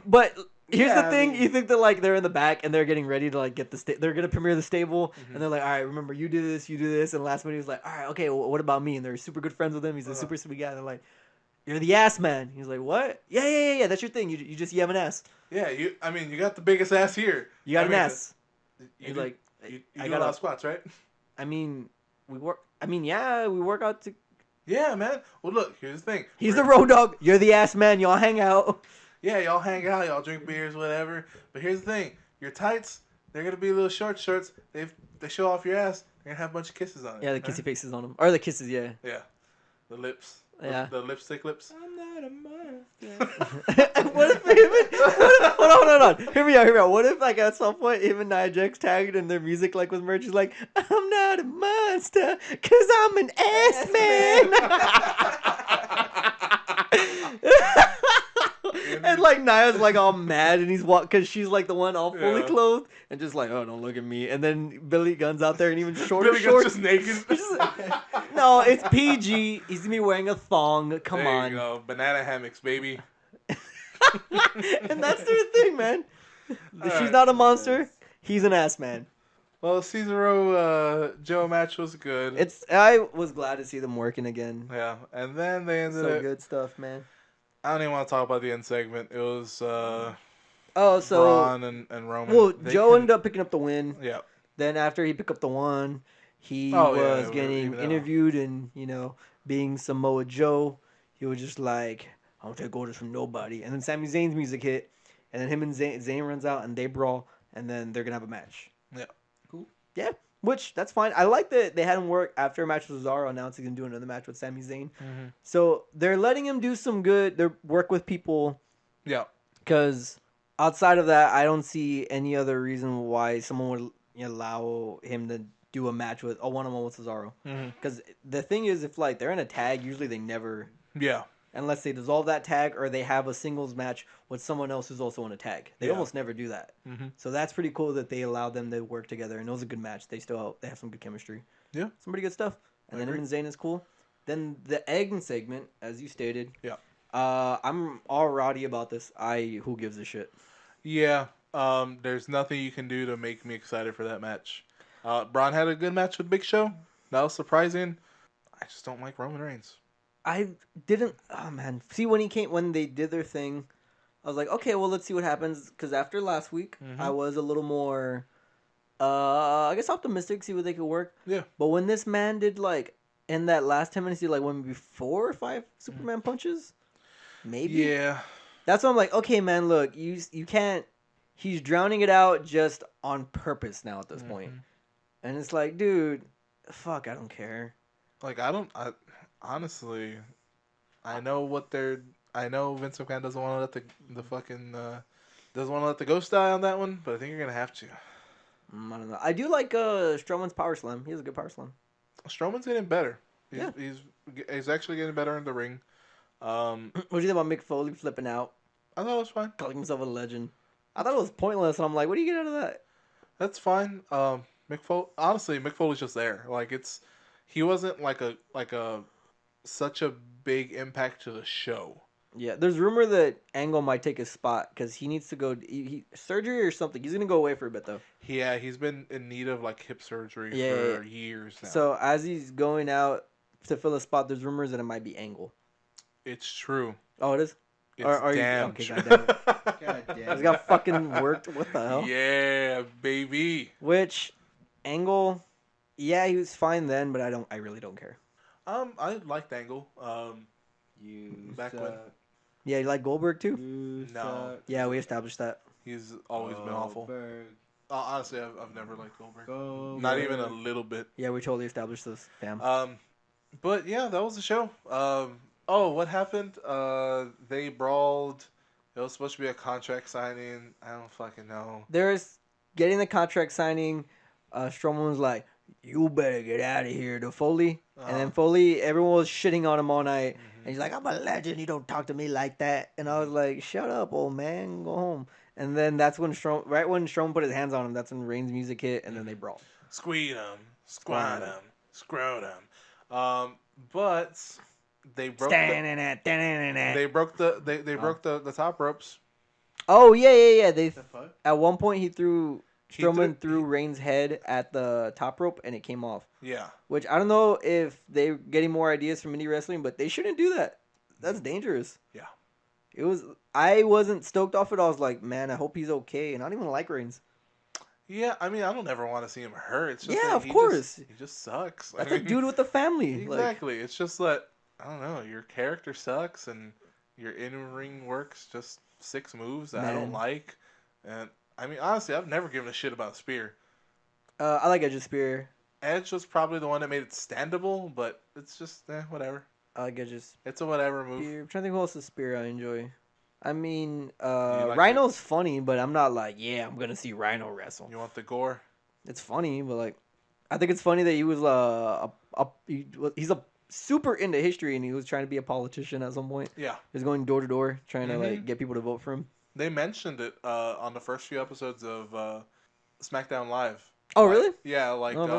But here's Yeah, the I thing: mean- you think that like they're in the back and they're getting ready to like get they're gonna premiere the stable, and they're like, all right, remember you do this, and last minute he's like, all right, okay, well, what about me? And they're super good friends with him. He's a super sweet guy. And they're like, you're the ass man. He's like, what? Yeah. That's your thing. You just have an ass. Yeah, you got the biggest ass here. You got I an mean, ass. You He's do, like, you I do got a lot a- of squats, right? I mean, we work. I mean, yeah, we work out to. Yeah, man. Well, look, here's the thing. He's the road dog. You're the ass man. Y'all hang out. Yeah, y'all hang out, y'all drink beers, whatever. But here's the thing: your tights, they're gonna be little short shorts. They show off your ass. They're gonna have a bunch of kisses on it. Yeah, the kissy faces on him, or the kisses. Yeah. Yeah, the lips. Yeah. The lipstick lips. I'm not a monster. What if hold on. Hear me out. What if like at some point him and Nia Jax tagged and their music like was merged? He's like, I'm not a monster, cause I'm an ass man. And like Nia's like all mad and he's because she's like the one all fully Yeah. clothed and just like, oh, don't look at me. And then Billy Gunn's out there and even shorter Billy Gunn's shorts. just naked. No, it's PG. He's gonna be wearing a thong. Come there on. you go. Banana hammocks, baby. And that's their thing, man. She's Alright. not a monster. He's an ass man. Well, Cesaro Joe match was good. I was glad to see them working again. Yeah, and then they ended So it. good stuff, man. I don't even want to talk about the end segment. It was So Braun and Roman. well, They Joe couldn't- ended up picking up the win. Yeah. Then after he picked up the one, he Oh, yeah, was we getting even know. interviewed and, being Samoa Joe, he was just like, I don't take orders from nobody. And then Sami Zayn's music hit, and then him and Zayn runs out and they brawl, and then they're going to have a match. Yeah. Cool. Yeah, which, that's fine. I like that they had him work after a match with Cesaro, announced he's going to do another match with Sami Zayn. Mm-hmm. So they're letting him do some good, their work with people, Yeah. because outside of that, I don't see any other reason why someone would allow him to do a match with a one-on-one with Cesaro. Mm-hmm. Because the thing is, if like they're in a tag, usually they never, Yeah. unless they dissolve that tag or they have a singles match with someone else who's also in a tag. They Yeah. almost never do that. Mm-hmm. So that's pretty cool that they allowed them to work together, and it was a good match. They have some good chemistry. Yeah. Some pretty good stuff. And I then him and Zayn is cool. Then the egg segment, as you stated. Yeah. I'm all rowdy about this. Who gives a shit? Yeah. There's nothing you can do to make me excited for that match. Braun had a good match with Big Show. That was surprising. I just don't like Roman Reigns. I didn't. Oh man, see when they did their thing, I was like, okay, well let's see what happens. Because after last week, I was a little more, I guess optimistic, see what they could work. Yeah. But when this man did like in that last 10 minutes, he like maybe 4 or 5 Superman punches, maybe. Yeah. That's why I'm like, okay, man, look, you can't. He's drowning it out just on purpose now at this point. And it's like, dude, fuck, I don't care. Like honestly, I know Vince McMahon doesn't want to let the fucking doesn't want to let the ghost die on that one, but I think you're gonna have to. I don't know. I do like Strowman's power slam. He has a good power slam. Strowman's getting better. Yeah. He's actually getting better in the ring. What do you think about Mick Foley flipping out, I thought it was fine. calling himself a legend? I thought it was pointless, and I'm like, what do you get out of that? That's fine. Mick Foley's just there. Like he wasn't like a such a big impact to the show. Yeah, there's rumor that Angle might take his spot because he needs to go surgery or something. He's gonna go away for a bit though. Yeah, he's been in need of like hip surgery for years now. So as he's going out to fill a spot, there's rumors that it might be Angle. It's true. Oh, it is. It's Are you- damn okay, true. goddamn it. God damn. He's got fucking worked. What the hell? Yeah, baby. Which Angle? Yeah, he was fine then, but I really don't care. I liked Angle. You Back when- suck. Yeah, you like Goldberg too? You No. suck. Yeah, we established that. He's always been awful. Goldberg, Honestly, I've never liked Goldberg. Goldberg. Not even a little bit. Yeah, we totally established this. Damn. But yeah, that was the show. What happened? They brawled. It was supposed to be a contract signing. I don't fucking know. There's getting the contract signing. Strowman was like, "You better get out of here," to Foley, and then Foley, everyone was shitting on him all night, and he's like, "I'm a legend. You don't talk to me like that." And I was like, "Shut up, old man. Go home." And then that's when Strowman put his hands on him. That's when Reigns' music hit, and then they brawled. Squeed him, squat him, screwed him. But they broke they broke the top ropes. Oh yeah. They The fuck? at one point he threw He Strowman threw- threw Reigns' head at the top rope, and it came off. Yeah. Which I don't know if they're getting more ideas from indie wrestling, but they shouldn't do that. That's dangerous. Yeah. I wasn't stoked off it. I was like, man, I hope he's okay. And I don't even like Reigns. Yeah, I mean, I don't ever want to see him hurt. It's just Yeah, that of he course. he just sucks. That's a dude with a family. Like, Exactly. It's just that I don't know. Your character sucks, and your in-ring works just 6 moves that I don't Man. like. And I mean, honestly, I've never given a shit about Spear. I like Edge's Spear. Edge was probably the one that made it standable, but it's just whatever. I like Edge's It's a whatever move. Spear. I'm trying to think who else's Spear I enjoy. I mean, like Rhino's funny, but I'm not like, yeah, I'm gonna see Rhino wrestle. You want the gore? It's funny, but like, I think it's funny that he was he's a super into history, and he was trying to be a politician at some point. Yeah. He was going door to door trying to Mhm. get people to vote for him. They mentioned it on the first few episodes of SmackDown Live. Oh, Like, really? yeah, like I don't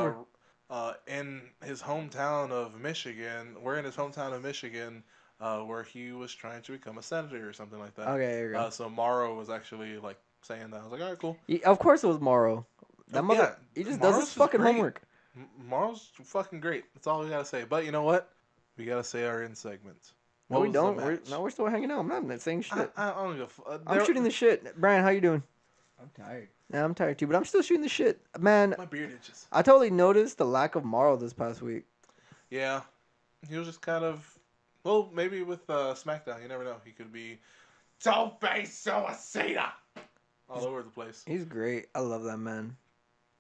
remember. in his hometown of Michigan. We're in his hometown of Michigan, where he was trying to become a senator or something like that. Okay, there you go. So Morrow was actually like saying that. I was like, all right, cool. Of course, it was Morrow. That mother, Yeah, he just Morrow's does his is fucking great. homework. Morrow's fucking great. That's all we gotta say. But you know what? We gotta say our in segment. No, What we was the don't. match? We're still hanging out. I'm not saying shit. I don't give I'm shooting the shit. Brian, how you doing? I'm tired. Yeah, I'm tired too, but I'm still shooting the shit. Man, My beard itches. I totally noticed the lack of Morrow this past week. Yeah, he was just kind of. Well, maybe with SmackDown, you never know. He could be Tope Suicida all over the place. He's great. I love that man.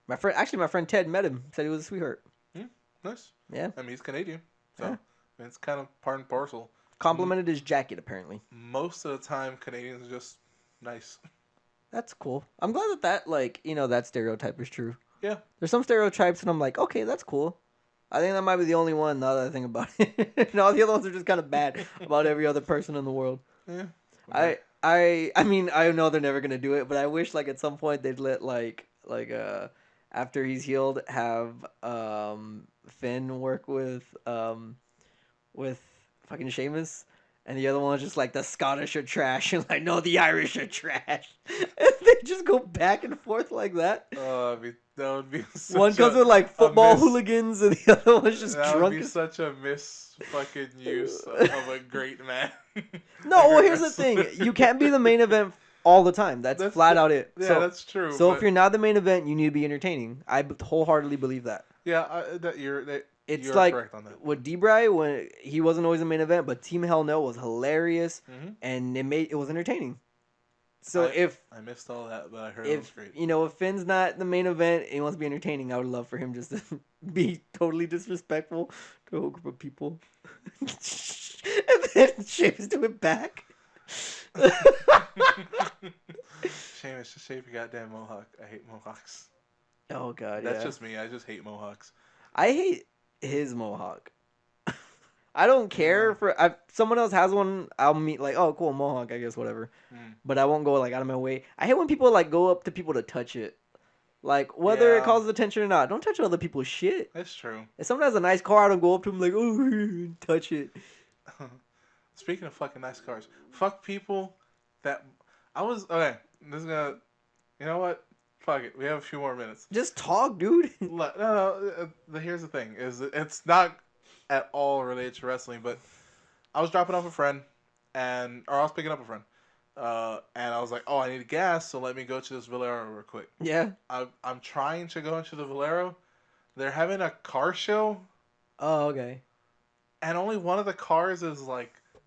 My friend Ted met him. Said he was a sweetheart. Nice. Yeah. I mean, he's Canadian, so Yeah. it's kind of part and parcel. Complimented his jacket, apparently. Most of the time, Canadians are just nice. That's cool. I'm glad that that stereotype is true. Yeah. There's some stereotypes, and I'm like, okay, that's cool. I think that might be the only one, now that I think about it. And all the other ones are just kind of bad about every other person in the world. Yeah. I mean, I know they're never gonna do it, but I wish at some point they'd let after he's healed, have Finn work with fucking Sheamus, and the other one was just like the Scottish are trash, and no, the Irish are trash, and they just go back and forth like that. That would be such One comes with football miss- hooligans, and the other one's just that drunk. would be as- such a fucking use of a great man. No, well, here's the thing: you can't be the main event all the time. That's flat out it. Yeah, So, that's true. so but if you're not the main event, you need to be entertaining. I wholeheartedly believe that. yeah, It's you're like correct on that. with D-Bry when he wasn't always the main event, but Team Hell No was hilarious Mhm. and it was entertaining. So I missed all that, but I heard it was if great. if Finn's not the main event and he wants to be entertaining, I would love for him just to be totally disrespectful to a whole group of people, and then Sheamus do it back. Seamus, just shave your goddamn mohawk. I hate mohawks. Oh god, That's yeah. just me. I just hate mohawks. I hate his mohawk. I don't care for someone else has one. I'll meet oh cool mohawk, I guess whatever. But I won't go out of my way. I hate when people go up to people to touch it, whether it Yeah. causes attention or not. Don't touch other people's shit. That's true. If someone has a nice car, I don't go up to them oh touch it. Speaking of fucking nice cars, fuck people that okay. This is gonna, you know what? Fuck it. We have a few more minutes. Just talk, dude. No. Here's the thing: it's not at all related to wrestling, but I was dropping off a friend, or I was picking up a friend, and I was like, "Oh, I need gas, so let me go to this Valero real quick." Yeah. I'm trying to go into the Valero. They're having a car show, Oh, okay. and only one of the cars is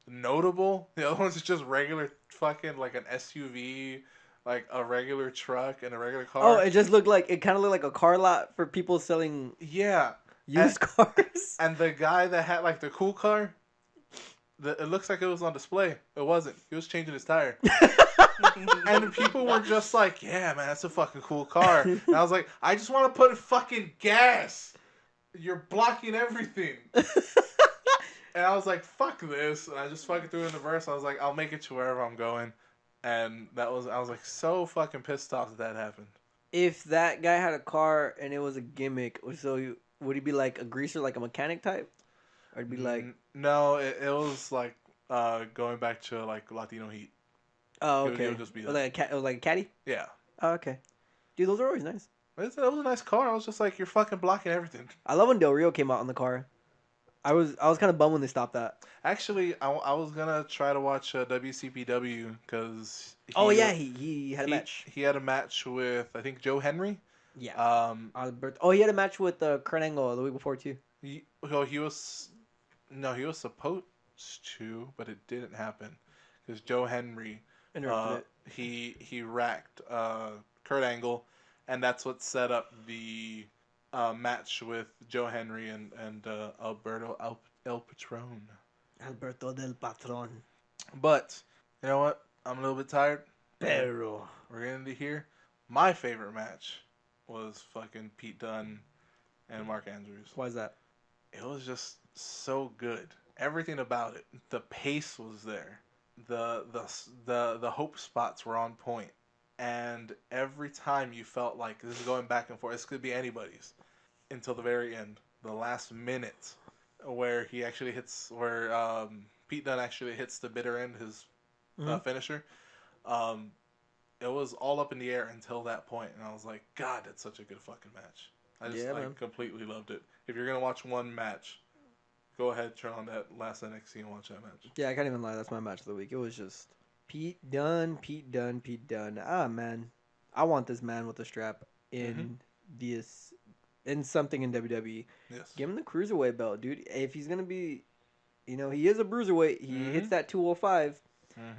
notable. The other one's just regular fucking an SUV, a regular truck and a regular car. Oh, it just looked it kind of looked like a car lot for people selling Yeah. used cars. And the guy that had the cool car, it looks like it was on display. It wasn't. He was changing his tire. And people were just like, "Yeah, man, that's a fucking cool car." And I was like, "I just want to put fucking gas. You're blocking everything." And I was like, "Fuck this!" And I just fucking threw in the verse. I was like, "I'll make it to wherever I'm going." And I was so fucking pissed off that happened. If that guy had a car and it was a gimmick, would he be a greaser, a mechanic type? Or it'd be No, it was going back to Latino Heat. oh, it okay. would just be it was like a caddy? Yeah. Oh, okay. Dude, those are always nice. It was a nice car. I was just like, "You're fucking blocking everything." I love when Del Rio came out in the car. I was kind of bummed when they stopped that. Actually, I was gonna try to watch WCPW because he had a match. He had a match with I think Joe Henry. Yeah. He had a match with Kurt Angle the week before too. He was supposed to, but it didn't happen because Joe Henry Interrupted it. he racked Kurt Angle, and that's what set up the match with Joe Henry and Alberto El Patron. Alberto del Patron. But you know what? I'm a little bit tired. Pero. We're getting to here. My favorite match was fucking Pete Dunne and Mark Andrews. Why is that? It was just so good. Everything about it. The pace was there. The hope spots were on point. And every time you felt like this is going back and forth. This could be anybody's until the very end, the last minute, where he actually hits, where Pete Dunne actually hits the bitter end, his finisher. Um, it was all up in the air until that point, and I was like, God, that's such a good fucking match. I just completely loved it. If you're gonna watch one match, go ahead, turn on that last NXT and watch that match. Yeah, I can't even lie. That's my match of the week. It was just Pete Dunne, Pete Dunne, Pete Dunne. Ah, man, I want this man with a strap in this in something in WWE. Yes. Give him the cruiserweight belt, dude. If he's gonna be, he is a bruiserweight. He hits that 205.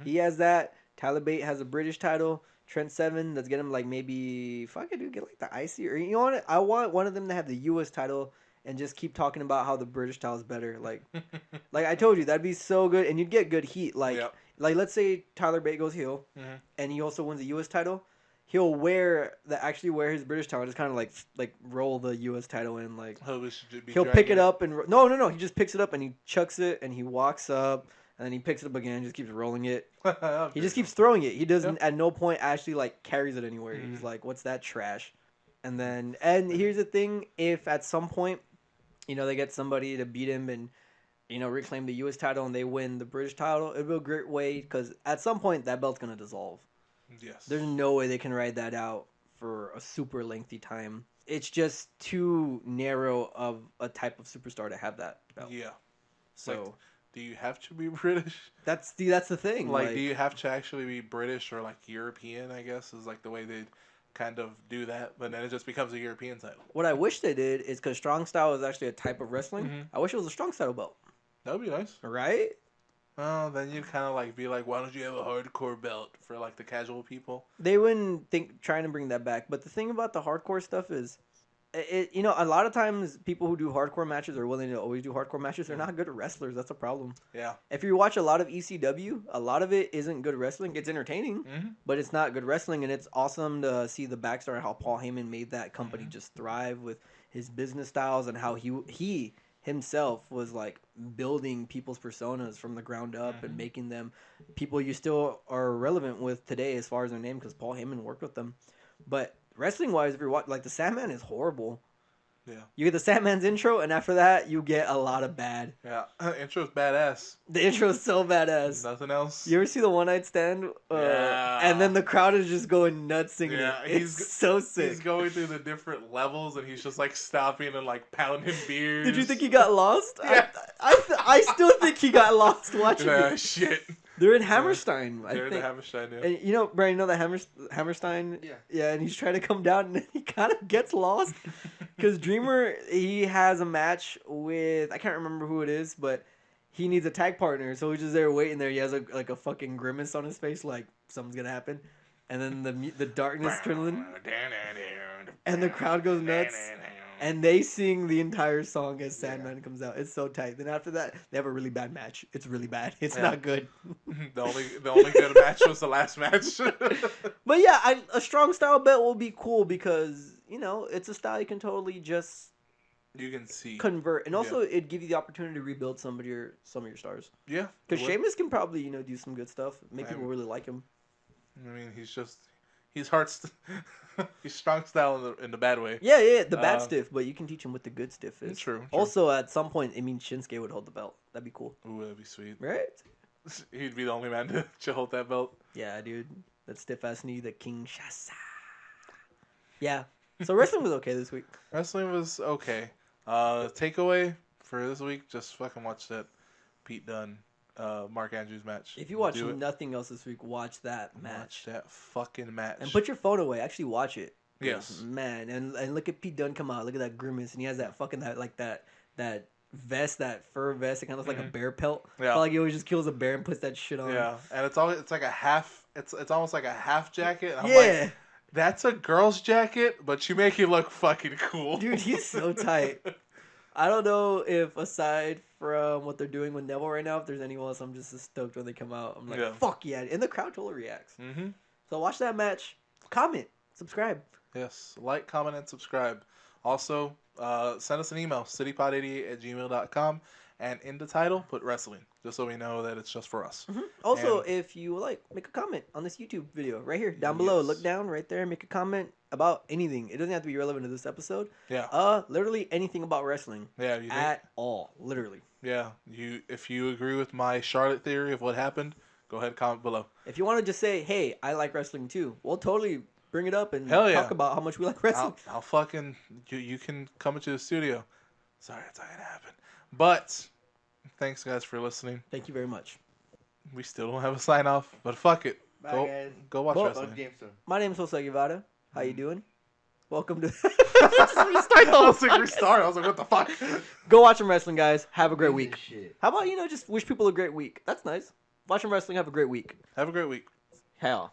He has that. Tyler Bate has a British title. Trent Seven, let's get him like maybe fuck it, dude. Get like the IC or you know what? I want one of them to have the U.S. title and just keep talking about how the British title is better. Like I told you, that'd be so good, and you'd get good heat. Like let's say Tyler Bate goes heel, and he also wins the U.S. title. He'll actually wear his British title, just kind of like roll the U.S. title in. Like he'll pick it up and no, he just picks it up and he chucks it and he walks up. And then he picks it up again and just keeps rolling it. He just keeps throwing it. He doesn't at no point actually like carries it anywhere. He's like, what's that trash? And here's the thing, if at some point, they get somebody to beat him and, reclaim the U.S. title and they win the British title, it'd be a great way because at some point that belt's going to dissolve. Yes. There's no way they can ride that out for a super lengthy time. It's just too narrow of a type of superstar to have that belt. Yeah. So... Like, do you have to be British? That's the thing. Like, do you have to actually be British or, like, European, I guess, is, like, the way they kind of do that. But then it just becomes a European title. What I wish they did is, because strong style is actually a type of wrestling, I wish it was a strong style belt. That would be nice. Right? Well, then you'd kind of, like, be like, why don't you have a hardcore belt for, like, the casual people? They wouldn't think trying to bring that back. But the thing about the hardcore stuff is, a lot of times people who do hardcore matches are willing to always do hardcore matches. They're not good wrestlers. That's a problem. Yeah. If you watch a lot of ECW, a lot of it isn't good wrestling. It's entertaining, but it's not good wrestling. And it's awesome to see the backstory, how Paul Heyman made that company just thrive with his business styles and how he himself was like building people's personas from the ground up and making them people you still are relevant with today as far as their name, because Paul Heyman worked with them. But wrestling wise, if you're watching, like, the Sandman is horrible. Yeah. You get the Sandman's intro, and after that, you get a lot of bad. Yeah. Intro's badass. The intro is so badass. Nothing else. You ever see the One Night Stand? Yeah. And then the crowd is just going nuts singing it. It's so sick. He's going through the different levels, and he's just, like, stopping and, like, pounding beers. Did you think he got lost? Yeah. I still think he got lost watching it. Shit. They're in Hammerstein. They're in the Hammerstein, yeah. And Brian, that Hammerstein? Yeah. Yeah, and he's trying to come down, and he kind of gets lost. Because Dreamer, he has a match with, I can't remember who it is, but he needs a tag partner. So he's just there waiting there. He has a fucking grimace on his face, like something's going to happen. And then the darkness turns in, and the crowd goes nuts. And they sing the entire song as Sandman comes out. It's so tight. Then after that, they have a really bad match. It's really bad. It's not good. The only good match was the last match. But yeah, a strong style belt will be cool because, it's a style you can totally just convert. And also, it'd give you the opportunity to rebuild some of your stars. Yeah. Because Sheamus can probably, do some good stuff. Make people really like him. I mean, he's hard. He's strong style in the bad way. Yeah, the bad stiff, but you can teach him what the good stiff is. True. Also, at some point, Shinsuke would hold the belt. That'd be cool. Ooh, that'd be sweet. Right? He'd be the only man to hold that belt. Yeah, dude. That stiff ass knee, the Kinshasa. Yeah. So wrestling was okay this week. Wrestling was okay. Takeaway for this week, just fucking watch that Pete Dunne, Mark Andrews match. If you watch nothing else this week, watch that match. Watch that fucking match. And put your phone away. Actually watch it. Yes. Man, and look at Pete Dunne come out. Look at that grimace. And he has that fucking, that vest, that fur vest. It kind of looks like a bear pelt. Yeah. Like he always just kills a bear and puts that shit on. Yeah. And it's like a half, it's almost like a half jacket. And I'm yeah. like, that's a girl's jacket, but you make it look fucking cool. Dude, he's so tight. I don't know if aside from what they're doing with Neville right now, if there's anyone else, I'm just as stoked when they come out. I'm like, fuck yeah. And the crowd totally reacts. Mm-hmm. So watch that match. Comment. Subscribe. Yes. Like, comment, and subscribe. Also, send us an email, citypod88@gmail.com. and in the title, put wrestling, just so we know that it's just for us. Mm-hmm. Also, And- if you like, make a comment on this YouTube video right here, down below. Yes. Look down right there, make a comment about anything. It doesn't have to be relevant to this episode. Yeah. Literally anything about wrestling Yeah. You think, at all. Literally. yeah. If you agree with my Charlotte theory of what happened, go ahead and comment below. If you want to just say, "Hey, I like wrestling too," we'll totally bring it up and Hell yeah. talk about how much we like wrestling. I'll fucking you can come into the studio. Sorry, it's not gonna happen. But thanks guys for listening. Thank you very much. We still don't have a sign off, but fuck it. Bye, Go guys. go watch Well, wrestling. Jameson. My name is Jose Guevara. How you doing? Welcome to. Restart the whole thing. Restart. I was like, what the fuck? Go watch some wrestling, guys. Have a great Piece week. of shit. How about just wish people a great week? That's nice. Watch some wrestling. Have a great week. Have a great week. Hell.